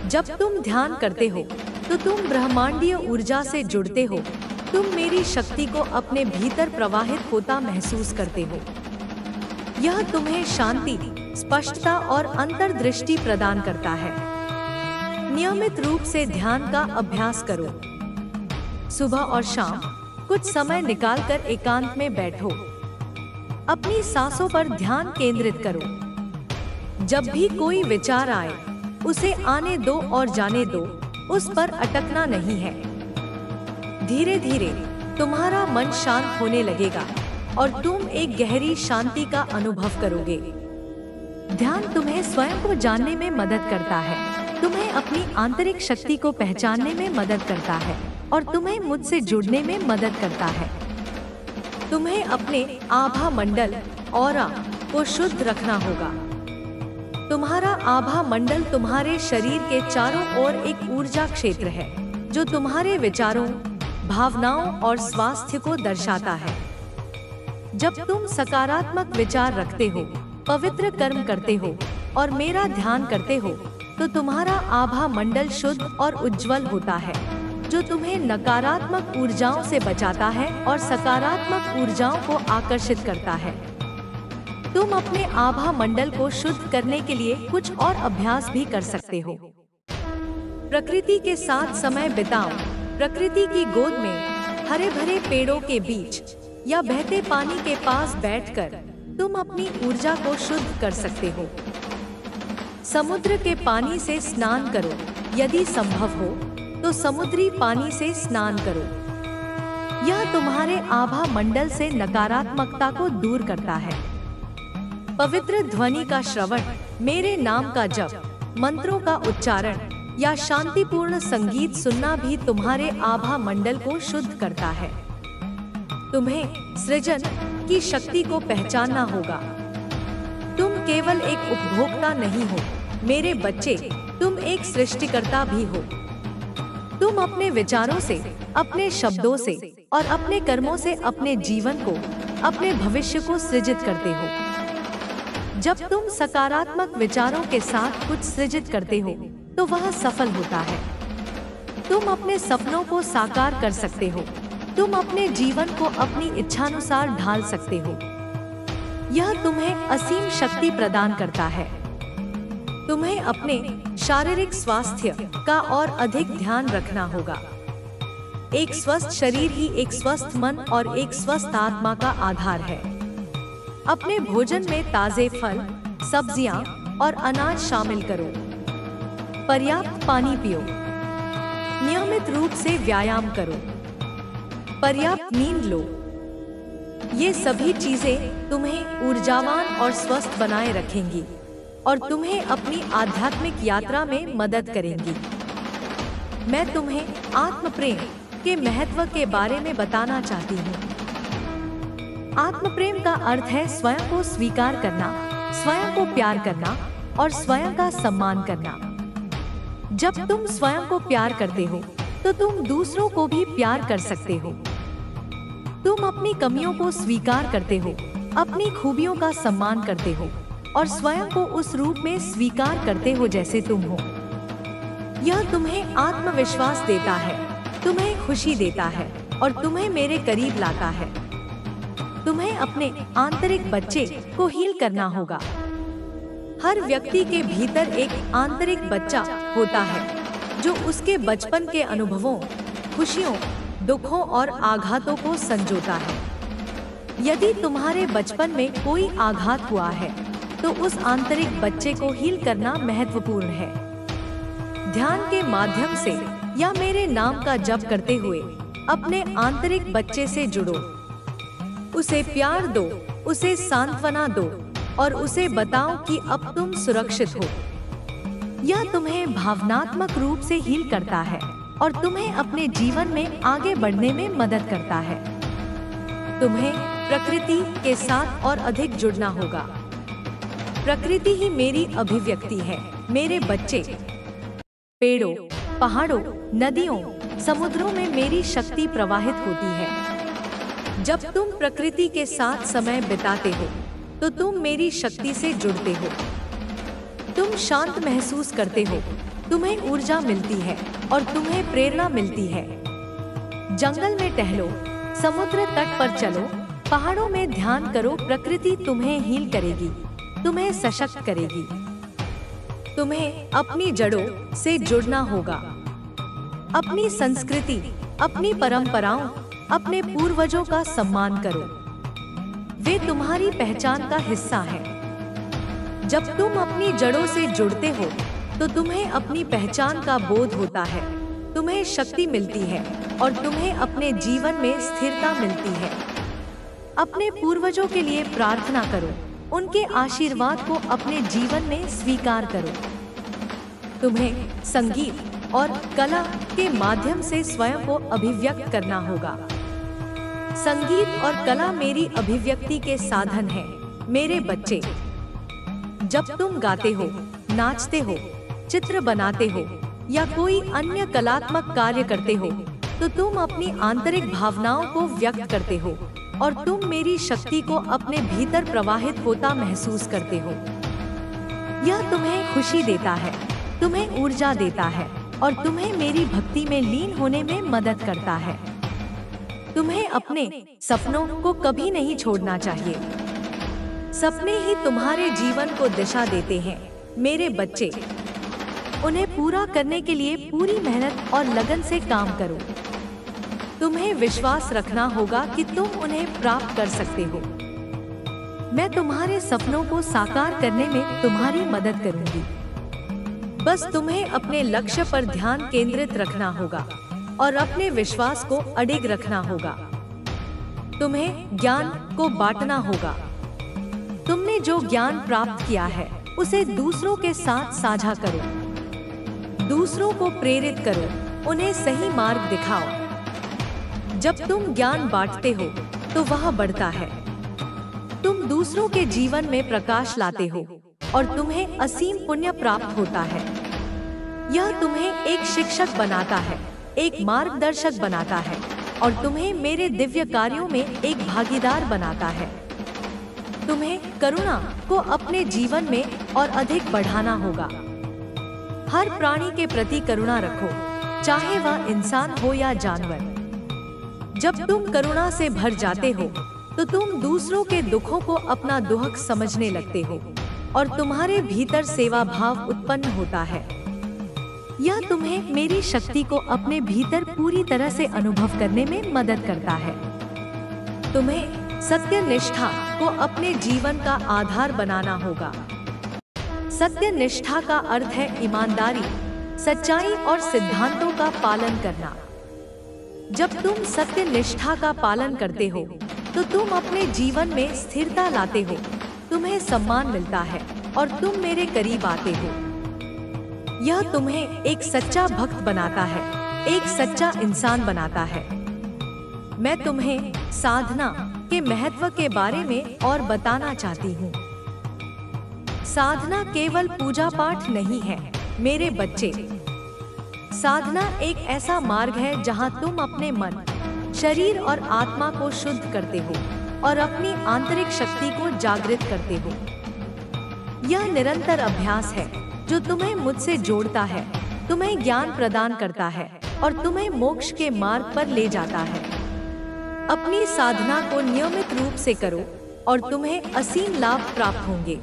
जब तुम ध्यान करते हो तो तुम ब्रह्मांडीय ऊर्जा से जुड़ते हो। तुम मेरी शक्ति को अपने भीतर प्रवाहित होता महसूस करते हो। यह तुम्हें शांति, स्पष्टता और अंतर्दृष्टि प्रदान करता है। नियमित रूप से ध्यान का अभ्यास करो। सुबह और शाम कुछ समय निकालकर एकांत में बैठो। अपनी सांसों पर ध्यान केंद्रित करो। जब भी कोई विचार आए उसे आने दो और जाने दो, उस पर अटकना नहीं है। धीरे धीरे तुम्हारा मन शांत होने लगेगा और तुम एक गहरी शांति का अनुभव करोगे। ध्यान तुम्हें स्वयं को जानने में मदद करता है, तुम्हें अपनी आंतरिक शक्ति को पहचानने में मदद करता है और तुम्हें मुझसे जुड़ने में मदद करता है। तुम्हें अपने आभा मंडल ऑरा को शुद्ध रखना होगा। तुम्हारा आभा मंडल तुम्हारे शरीर के चारों ओर एक ऊर्जा क्षेत्र है जो तुम्हारे विचारों, भावनाओं और स्वास्थ्य को दर्शाता है। जब तुम सकारात्मक विचार रखते हो, पवित्र कर्म करते हो और मेरा ध्यान करते हो तो तुम्हारा आभा मंडल शुद्ध और उज्जवल होता है, जो तुम्हें नकारात्मक ऊर्जाओं से बचाता है और सकारात्मक ऊर्जाओं को आकर्षित करता है। तुम अपने आभा मंडल को शुद्ध करने के लिए कुछ और अभ्यास भी कर सकते हो। प्रकृति के साथ समय बिताओ। प्रकृति की गोद में, हरे भरे पेड़ों के बीच या बहते पानी के पास बैठकर तुम अपनी ऊर्जा को शुद्ध कर सकते हो। समुद्र के पानी से स्नान करो। यदि संभव हो तो समुद्री पानी से स्नान करो। यह तुम्हारे आभा मंडल से नकारात्मकता को दूर करता है। पवित्र ध्वनि का श्रवण, मेरे नाम का जप, मंत्रों का उच्चारण या शांतिपूर्ण संगीत सुनना भी तुम्हारे आभा मंडल को शुद्ध करता है। तुम्हें सृजन की शक्ति को पहचानना होगा। तुम केवल एक उपभोक्ता नहीं हो मेरे बच्चे, तुम एक सृष्टिकर्ता भी हो। तुम अपने विचारों से, अपने शब्दों से और अपने कर्मों से अपने जीवन को, अपने भविष्य को सृजित करते हो। जब तुम सकारात्मक विचारों के साथ कुछ सृजित करते हो तो वह सफल होता है। तुम अपने सपनों को साकार कर सकते हो। तुम अपने जीवन को अपनी इच्छानुसार ढाल सकते हो। यह तुम्हें असीम शक्ति प्रदान करता है। तुम्हें अपने शारीरिक स्वास्थ्य का और अधिक ध्यान रखना होगा। एक स्वस्थ शरीर ही एक स्वस्थ मन और एक स्वस्थ आत्मा का आधार है। अपने भोजन में ताजे फल, सब्जियां और अनाज शामिल करो। पर्याप्त पानी पियो। नियमित रूप से व्यायाम करो। पर्याप्त नींद लो। ये सभी चीजें तुम्हें ऊर्जावान और स्वस्थ बनाए रखेंगी और तुम्हें अपनी आध्यात्मिक यात्रा में मदद करेंगी। मैं तुम्हें आत्म प्रेम के महत्व के बारे में बताना चाहती हूँ। आत्म प्रेम का अर्थ है स्वयं को स्वीकार करना, स्वयं को प्यार करना और स्वयं का सम्मान करना। जब तुम स्वयं को प्यार करते हो तो तुम दूसरों को भी प्यार कर सकते हो। तुम अपनी कमियों को स्वीकार करते हो, अपनी खूबियों का सम्मान करते हो और स्वयं को उस रूप में स्वीकार करते हो जैसे तुम हो। यह तुम्हें आत्मविश्वास देता है, तुम्हें खुशी देता है और तुम्हें मेरे करीब लाता है। तुम्हें अपने आंतरिक बच्चे को हील करना होगा। हर व्यक्ति के भीतर एक आंतरिक बच्चा होता है जो उसके बचपन के अनुभवों, खुशियों, दुखों और आघातों को संजोता है। यदि तुम्हारे बचपन में कोई आघात हुआ है तो उस आंतरिक बच्चे को हील करना महत्वपूर्ण है। ध्यान के माध्यम से या मेरे नाम का जप करते हुए अपने आंतरिक बच्चे से जुड़ो। उसे प्यार दो, उसे सांत्वना दो और उसे बताओ कि अब तुम सुरक्षित हो। यह तुम्हें भावनात्मक रूप से हील करता है और तुम्हें अपने जीवन में आगे बढ़ने में मदद करता है। तुम्हें प्रकृति के साथ और अधिक जुड़ना होगा। प्रकृति ही मेरी अभिव्यक्ति है मेरे बच्चे। पेड़ों, पहाड़ों, नदियों, समुद्रों में मेरी शक्ति प्रवाहित होती है। जब तुम प्रकृति के साथ समय बिताते हो तो तुम मेरी शक्ति से जुड़ते हो। तुम शांत महसूस करते हो, तुम्हें ऊर्जा मिलती है और तुम्हें प्रेरणा मिलती है। जंगल में टहलो, समुद्र तट पर चलो, पहाड़ों में ध्यान करो। प्रकृति तुम्हें हील करेगी, तुम्हें सशक्त करेगी। तुम्हें अपनी जड़ों से जुड़ना होगा। अपनी संस्कृति, अपनी परंपराओं, अपने पूर्वजों का सम्मान करो। वे तुम्हारी पहचान का हिस्सा हैं। जब तुम अपनी जड़ों से जुड़ते हो तो तुम्हें अपनी पहचान का बोध होता है, तुम्हें शक्ति मिलती है और तुम्हें अपने जीवन में स्थिरता मिलती है। अपने पूर्वजों के लिए प्रार्थना करो, उनके आशीर्वाद को अपने जीवन में स्वीकार करो। तुम्हें संगीत और कला के माध्यम से स्वयं को अभिव्यक्त करना होगा। संगीत और कला मेरी अभिव्यक्ति के साधन हैं, मेरे बच्चे। जब तुम गाते हो, नाचते हो, चित्र बनाते हो या कोई अन्य कलात्मक कार्य करते हो तो तुम अपनी आंतरिक भावनाओं को व्यक्त करते हो और तुम मेरी शक्ति को अपने भीतर प्रवाहित होता महसूस करते हो। यह तुम्हें खुशी देता है, तुम्हें ऊर्जा देता है और तुम्हें मेरी भक्ति में लीन होने में मदद करता है। तुम्हें अपने सपनों को कभी नहीं छोड़ना चाहिए। सपने ही तुम्हारे जीवन को दिशा देते हैं, मेरे बच्चे। उन्हें पूरा करने के लिए पूरी मेहनत और लगन से काम करो। तुम्हें विश्वास रखना होगा कि तुम उन्हें प्राप्त कर सकते हो। मैं तुम्हारे सपनों को साकार करने में तुम्हारी मदद करूंगी। बस तुम्हें अपने लक्ष्य पर ध्यान केंद्रित रखना होगा और अपने विश्वास को अडिग रखना होगा। तुम्हें ज्ञान को बांटना होगा। तुमने जो ज्ञान प्राप्त किया है उसे दूसरों के साथ साझा करो। दूसरों को प्रेरित करो, उन्हें सही मार्ग दिखाओ। जब तुम ज्ञान बांटते हो तो वह बढ़ता है। तुम दूसरों के जीवन में प्रकाश लाते हो और तुम्हें असीम पुण्य प्राप्त होता है। यह तुम्हें एक शिक्षक बनाता है, एक मार्गदर्शक बनाता है और तुम्हें मेरे दिव्य कार्यों में एक भागीदार बनाता है। तुम्हें करुणा को अपने जीवन में और अधिक बढ़ाना होगा। हर प्राणी के प्रति करुणा रखो, चाहे वह इंसान हो या जानवर। जब तुम करुणा से भर जाते हो तो तुम दूसरों के दुखों को अपना दुख समझने लगते हो और तुम्हारे भीतर सेवा भाव उत्पन्न होता है। यह तुम्हें मेरी शक्ति को अपने भीतर पूरी तरह से अनुभव करने में मदद करता है। तुम्हें सत्य निष्ठा को अपने जीवन का आधार बनाना होगा। सत्य निष्ठा का अर्थ है ईमानदारी, सच्चाई और सिद्धांतों का पालन करना। जब तुम सत्य निष्ठा का पालन करते हो तो तुम अपने जीवन में स्थिरता लाते हो, तुम्हें सम्मान मिलता है और तुम मेरे करीब आते हो। यह तुम्हें एक सच्चा भक्त बनाता है, एक सच्चा इंसान बनाता है। मैं तुम्हें साधना के महत्व के बारे में और बताना चाहती हूँ। साधना केवल पूजा पाठ नहीं है, मेरे बच्चे। साधना एक ऐसा मार्ग है जहाँ तुम अपने मन, शरीर और आत्मा को शुद्ध करते हो और अपनी आंतरिक शक्ति को जागृत करते हो। यह निरंतर अभ्यास है जो तुम्हें मुझसे जोड़ता है, तुम्हें ज्ञान प्रदान करता है और तुम्हें मोक्ष के मार्ग पर ले जाता है। अपनी साधना को नियमित रूप से करो और तुम्हें असीम लाभ प्राप्त होंगे।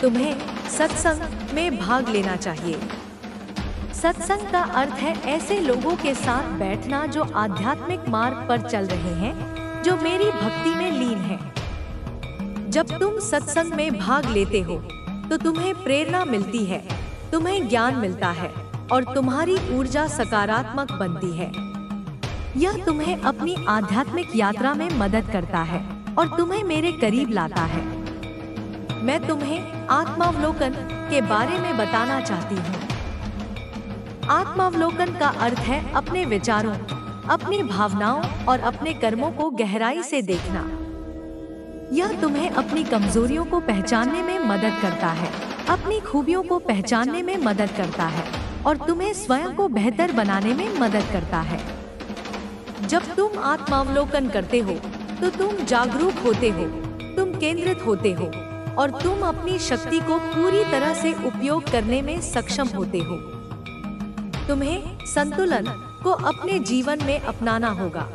तुम्हें सत्संग में भाग लेना चाहिए। सत्संग का अर्थ है ऐसे लोगों के साथ बैठना जो आध्यात्मिक मार्ग पर चल रहे हैं, जो मेरी भक्ति में लीन हैं। जब तुम सत्संग में भाग लेते हो तो तुम्हें प्रेरणा मिलती है, तुम्हें ज्ञान मिलता है और तुम्हारी ऊर्जा सकारात्मक बनती है। यह तुम्हें अपनी आध्यात्मिक यात्रा में मदद करता है और तुम्हें मेरे करीब लाता है। मैं तुम्हें आत्मावलोकन के बारे में बताना चाहती हूँ। आत्मावलोकन का अर्थ है अपने विचारों, अपनी भावनाओं और अपने कर्मों को गहराई से देखना। यह तुम्हें अपनी कमजोरियों को पहचानने में मदद करता है, अपनी खूबियों को पहचानने में मदद करता है और तुम्हें स्वयं को बेहतर बनाने में मदद करता है। जब तुम आत्मावलोकन करते हो तो तुम जागरूक होते हो, तुम केंद्रित होते हो और तुम अपनी शक्ति को पूरी तरह से उपयोग करने में सक्षम होते हो। तुम्हें संतुलन को अपने जीवन में अपनाना होगा।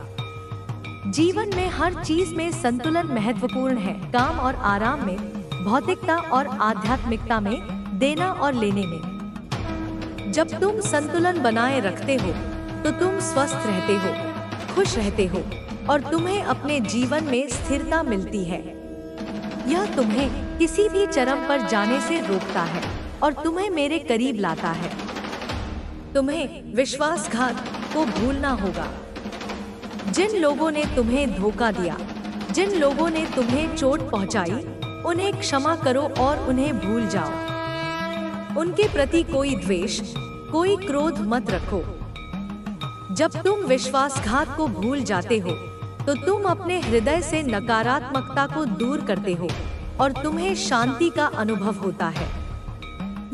जीवन में हर चीज में संतुलन महत्वपूर्ण है, काम और आराम में, भौतिकता और आध्यात्मिकता में, देना और लेने में। जब तुम संतुलन बनाए रखते हो तो तुम स्वस्थ रहते हो, खुश रहते हो और तुम्हें अपने जीवन में स्थिरता मिलती है। यह तुम्हें किसी भी चरम पर जाने से रोकता है और तुम्हें मेरे करीब लाता है। तुम्हें विश्वासघात को भूलना होगा। जिन लोगों ने तुम्हें धोखा दिया, जिन लोगों ने तुम्हें चोट पहुंचाई, उन्हें क्षमा करो और उन्हें भूल जाओ। उनके प्रति कोई द्वेष, कोई क्रोध मत रखो। जब तुम विश्वासघात को भूल जाते हो तो तुम अपने हृदय से नकारात्मकता को दूर करते हो और तुम्हें शांति का अनुभव होता है।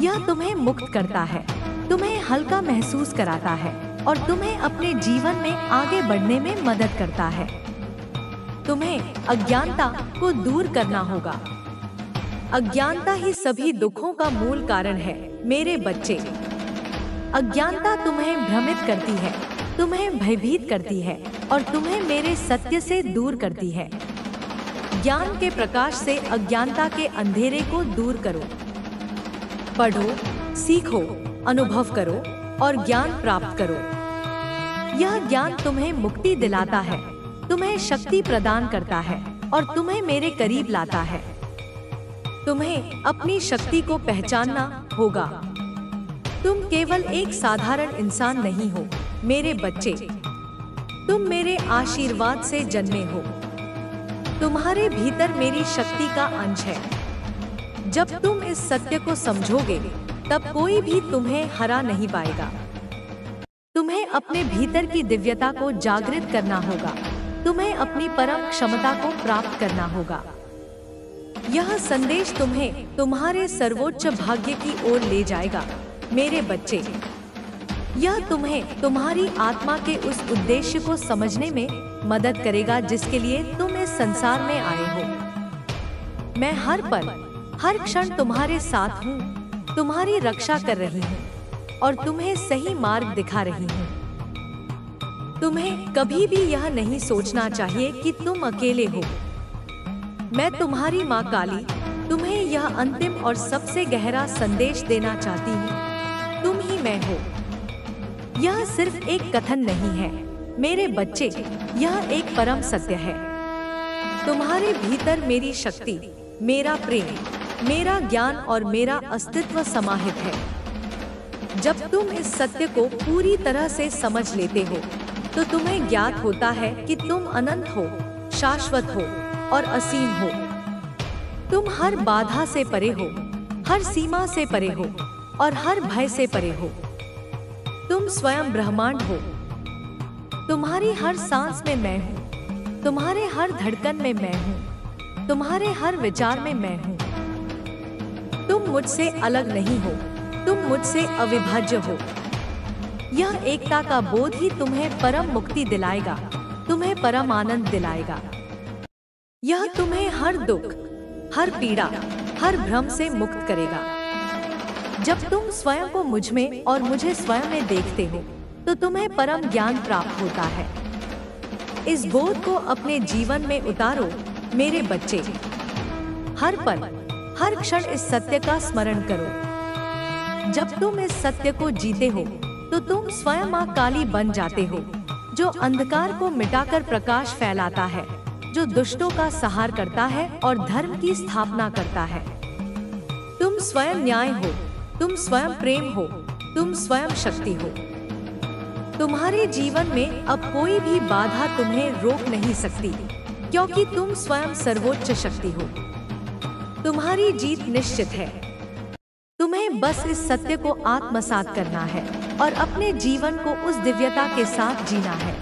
यह तुम्हें मुक्त करता है, तुम्हें हल्का महसूस कराता है और तुम्हें अपने जीवन में आगे बढ़ने में मदद करता है। तुम्हें अज्ञानता को दूर करना होगा। अज्ञानता ही सभी दुखों का मूल कारण है मेरे बच्चे। अज्ञानता तुम्हें भ्रमित करती है, तुम्हें भयभीत करती है और तुम्हें मेरे सत्य से दूर करती है। ज्ञान के प्रकाश से अज्ञानता के अंधेरे को दूर करो। पढ़ो, सीखो, अनुभव करो और ज्ञान प्राप्त करो। यह ज्ञान तुम्हें मुक्ति दिलाता है, तुम्हें शक्ति प्रदान करता है और तुम्हें मेरे करीब लाता है। तुम्हें अपनी शक्ति को पहचानना होगा। तुम केवल एक साधारण इंसान नहीं हो मेरे बच्चे। तुम मेरे आशीर्वाद से जन्मे हो। तुम्हारे भीतर मेरी शक्ति का अंश है। जब तुम इस सत्य को समझोगे तब कोई भी तुम्हें हरा नहीं पाएगा। तुम्हें अपने भीतर की दिव्यता को जागृत करना होगा। तुम्हें अपनी परम क्षमता को प्राप्त करना होगा। यह संदेश तुम्हें तुम्हारे सर्वोच्च भाग्य की ओर ले जाएगा मेरे बच्चे। यह तुम्हें तुम्हारी आत्मा के उस उद्देश्य को समझने में मदद करेगा जिसके लिए तुम इस संसार में आए हो। मैं हर पल, हर क्षण तुम्हारे साथ हूँ, तुम्हारी रक्षा कर रही हूँ और तुम्हें सही मार्ग दिखा रही हूँ। तुम्हें कभी भी यह नहीं सोचना चाहिए कि तुम अकेले हो। मैं तुम्हारी माँ काली तुम्हें यह अंतिम और सबसे गहरा संदेश देना चाहती हूँ। तुम ही मैं हो। यह सिर्फ एक कथन नहीं है मेरे बच्चे, यह एक परम सत्य है। तुम्हारे भीतर मेरी शक्ति, मेरा प्रेम, मेरा ज्ञान और मेरा अस्तित्व समाहित है। जब तुम इस सत्य को पूरी तरह से समझ लेते हो तो तुम्हें ज्ञात होता है कि तुम अनंत हो, शाश्वत हो और असीम हो। तुम हर बाधा से परे हो, हर सीमा से परे हो और हर भय से परे हो। तुम स्वयं ब्रह्मांड हो। तुम्हारी हर सांस में मैं हूँ, तुम्हारे हर धड़कन में मैं हूँ, तुम्हारे हर विचार में मैं हूँ। तुम मुझसे अलग नहीं हो, तुम मुझसे अविभाज्य हो। यह एकता का बोध ही तुम्हें परम मुक्ति दिलाएगा, तुम्हें परम आनंद दिलाएगा। यह तुम्हें हर दुख, हर पीड़ा, हर भ्रम से मुक्त करेगा। जब तुम स्वयं को मुझ में और मुझे स्वयं में देखते हो तो तुम्हें परम ज्ञान प्राप्त होता है। इस बोध को अपने जीवन में उतारो मेरे बच्चे। हर पल, हर क्षण इस सत्य का स्मरण करो। जब तुम इस सत्य को जीते हो तो तुम स्वयं माँ काली बन जाते हो, जो अंधकार को मिटाकर प्रकाश फैलाता है, जो दुष्टों का संहार करता है और धर्म की स्थापना करता है। तुम स्वयं न्याय हो, तुम स्वयं प्रेम हो, तुम स्वयं शक्ति हो। तुम्हारे जीवन में अब कोई भी बाधा तुम्हें रोक नहीं सकती, क्योंकि तुम स्वयं सर्वोच्च शक्ति हो। तुम्हारी जीत निश्चित है। तुम्हें बस इस सत्य को आत्मसात करना है और अपने जीवन को उस दिव्यता के साथ जीना है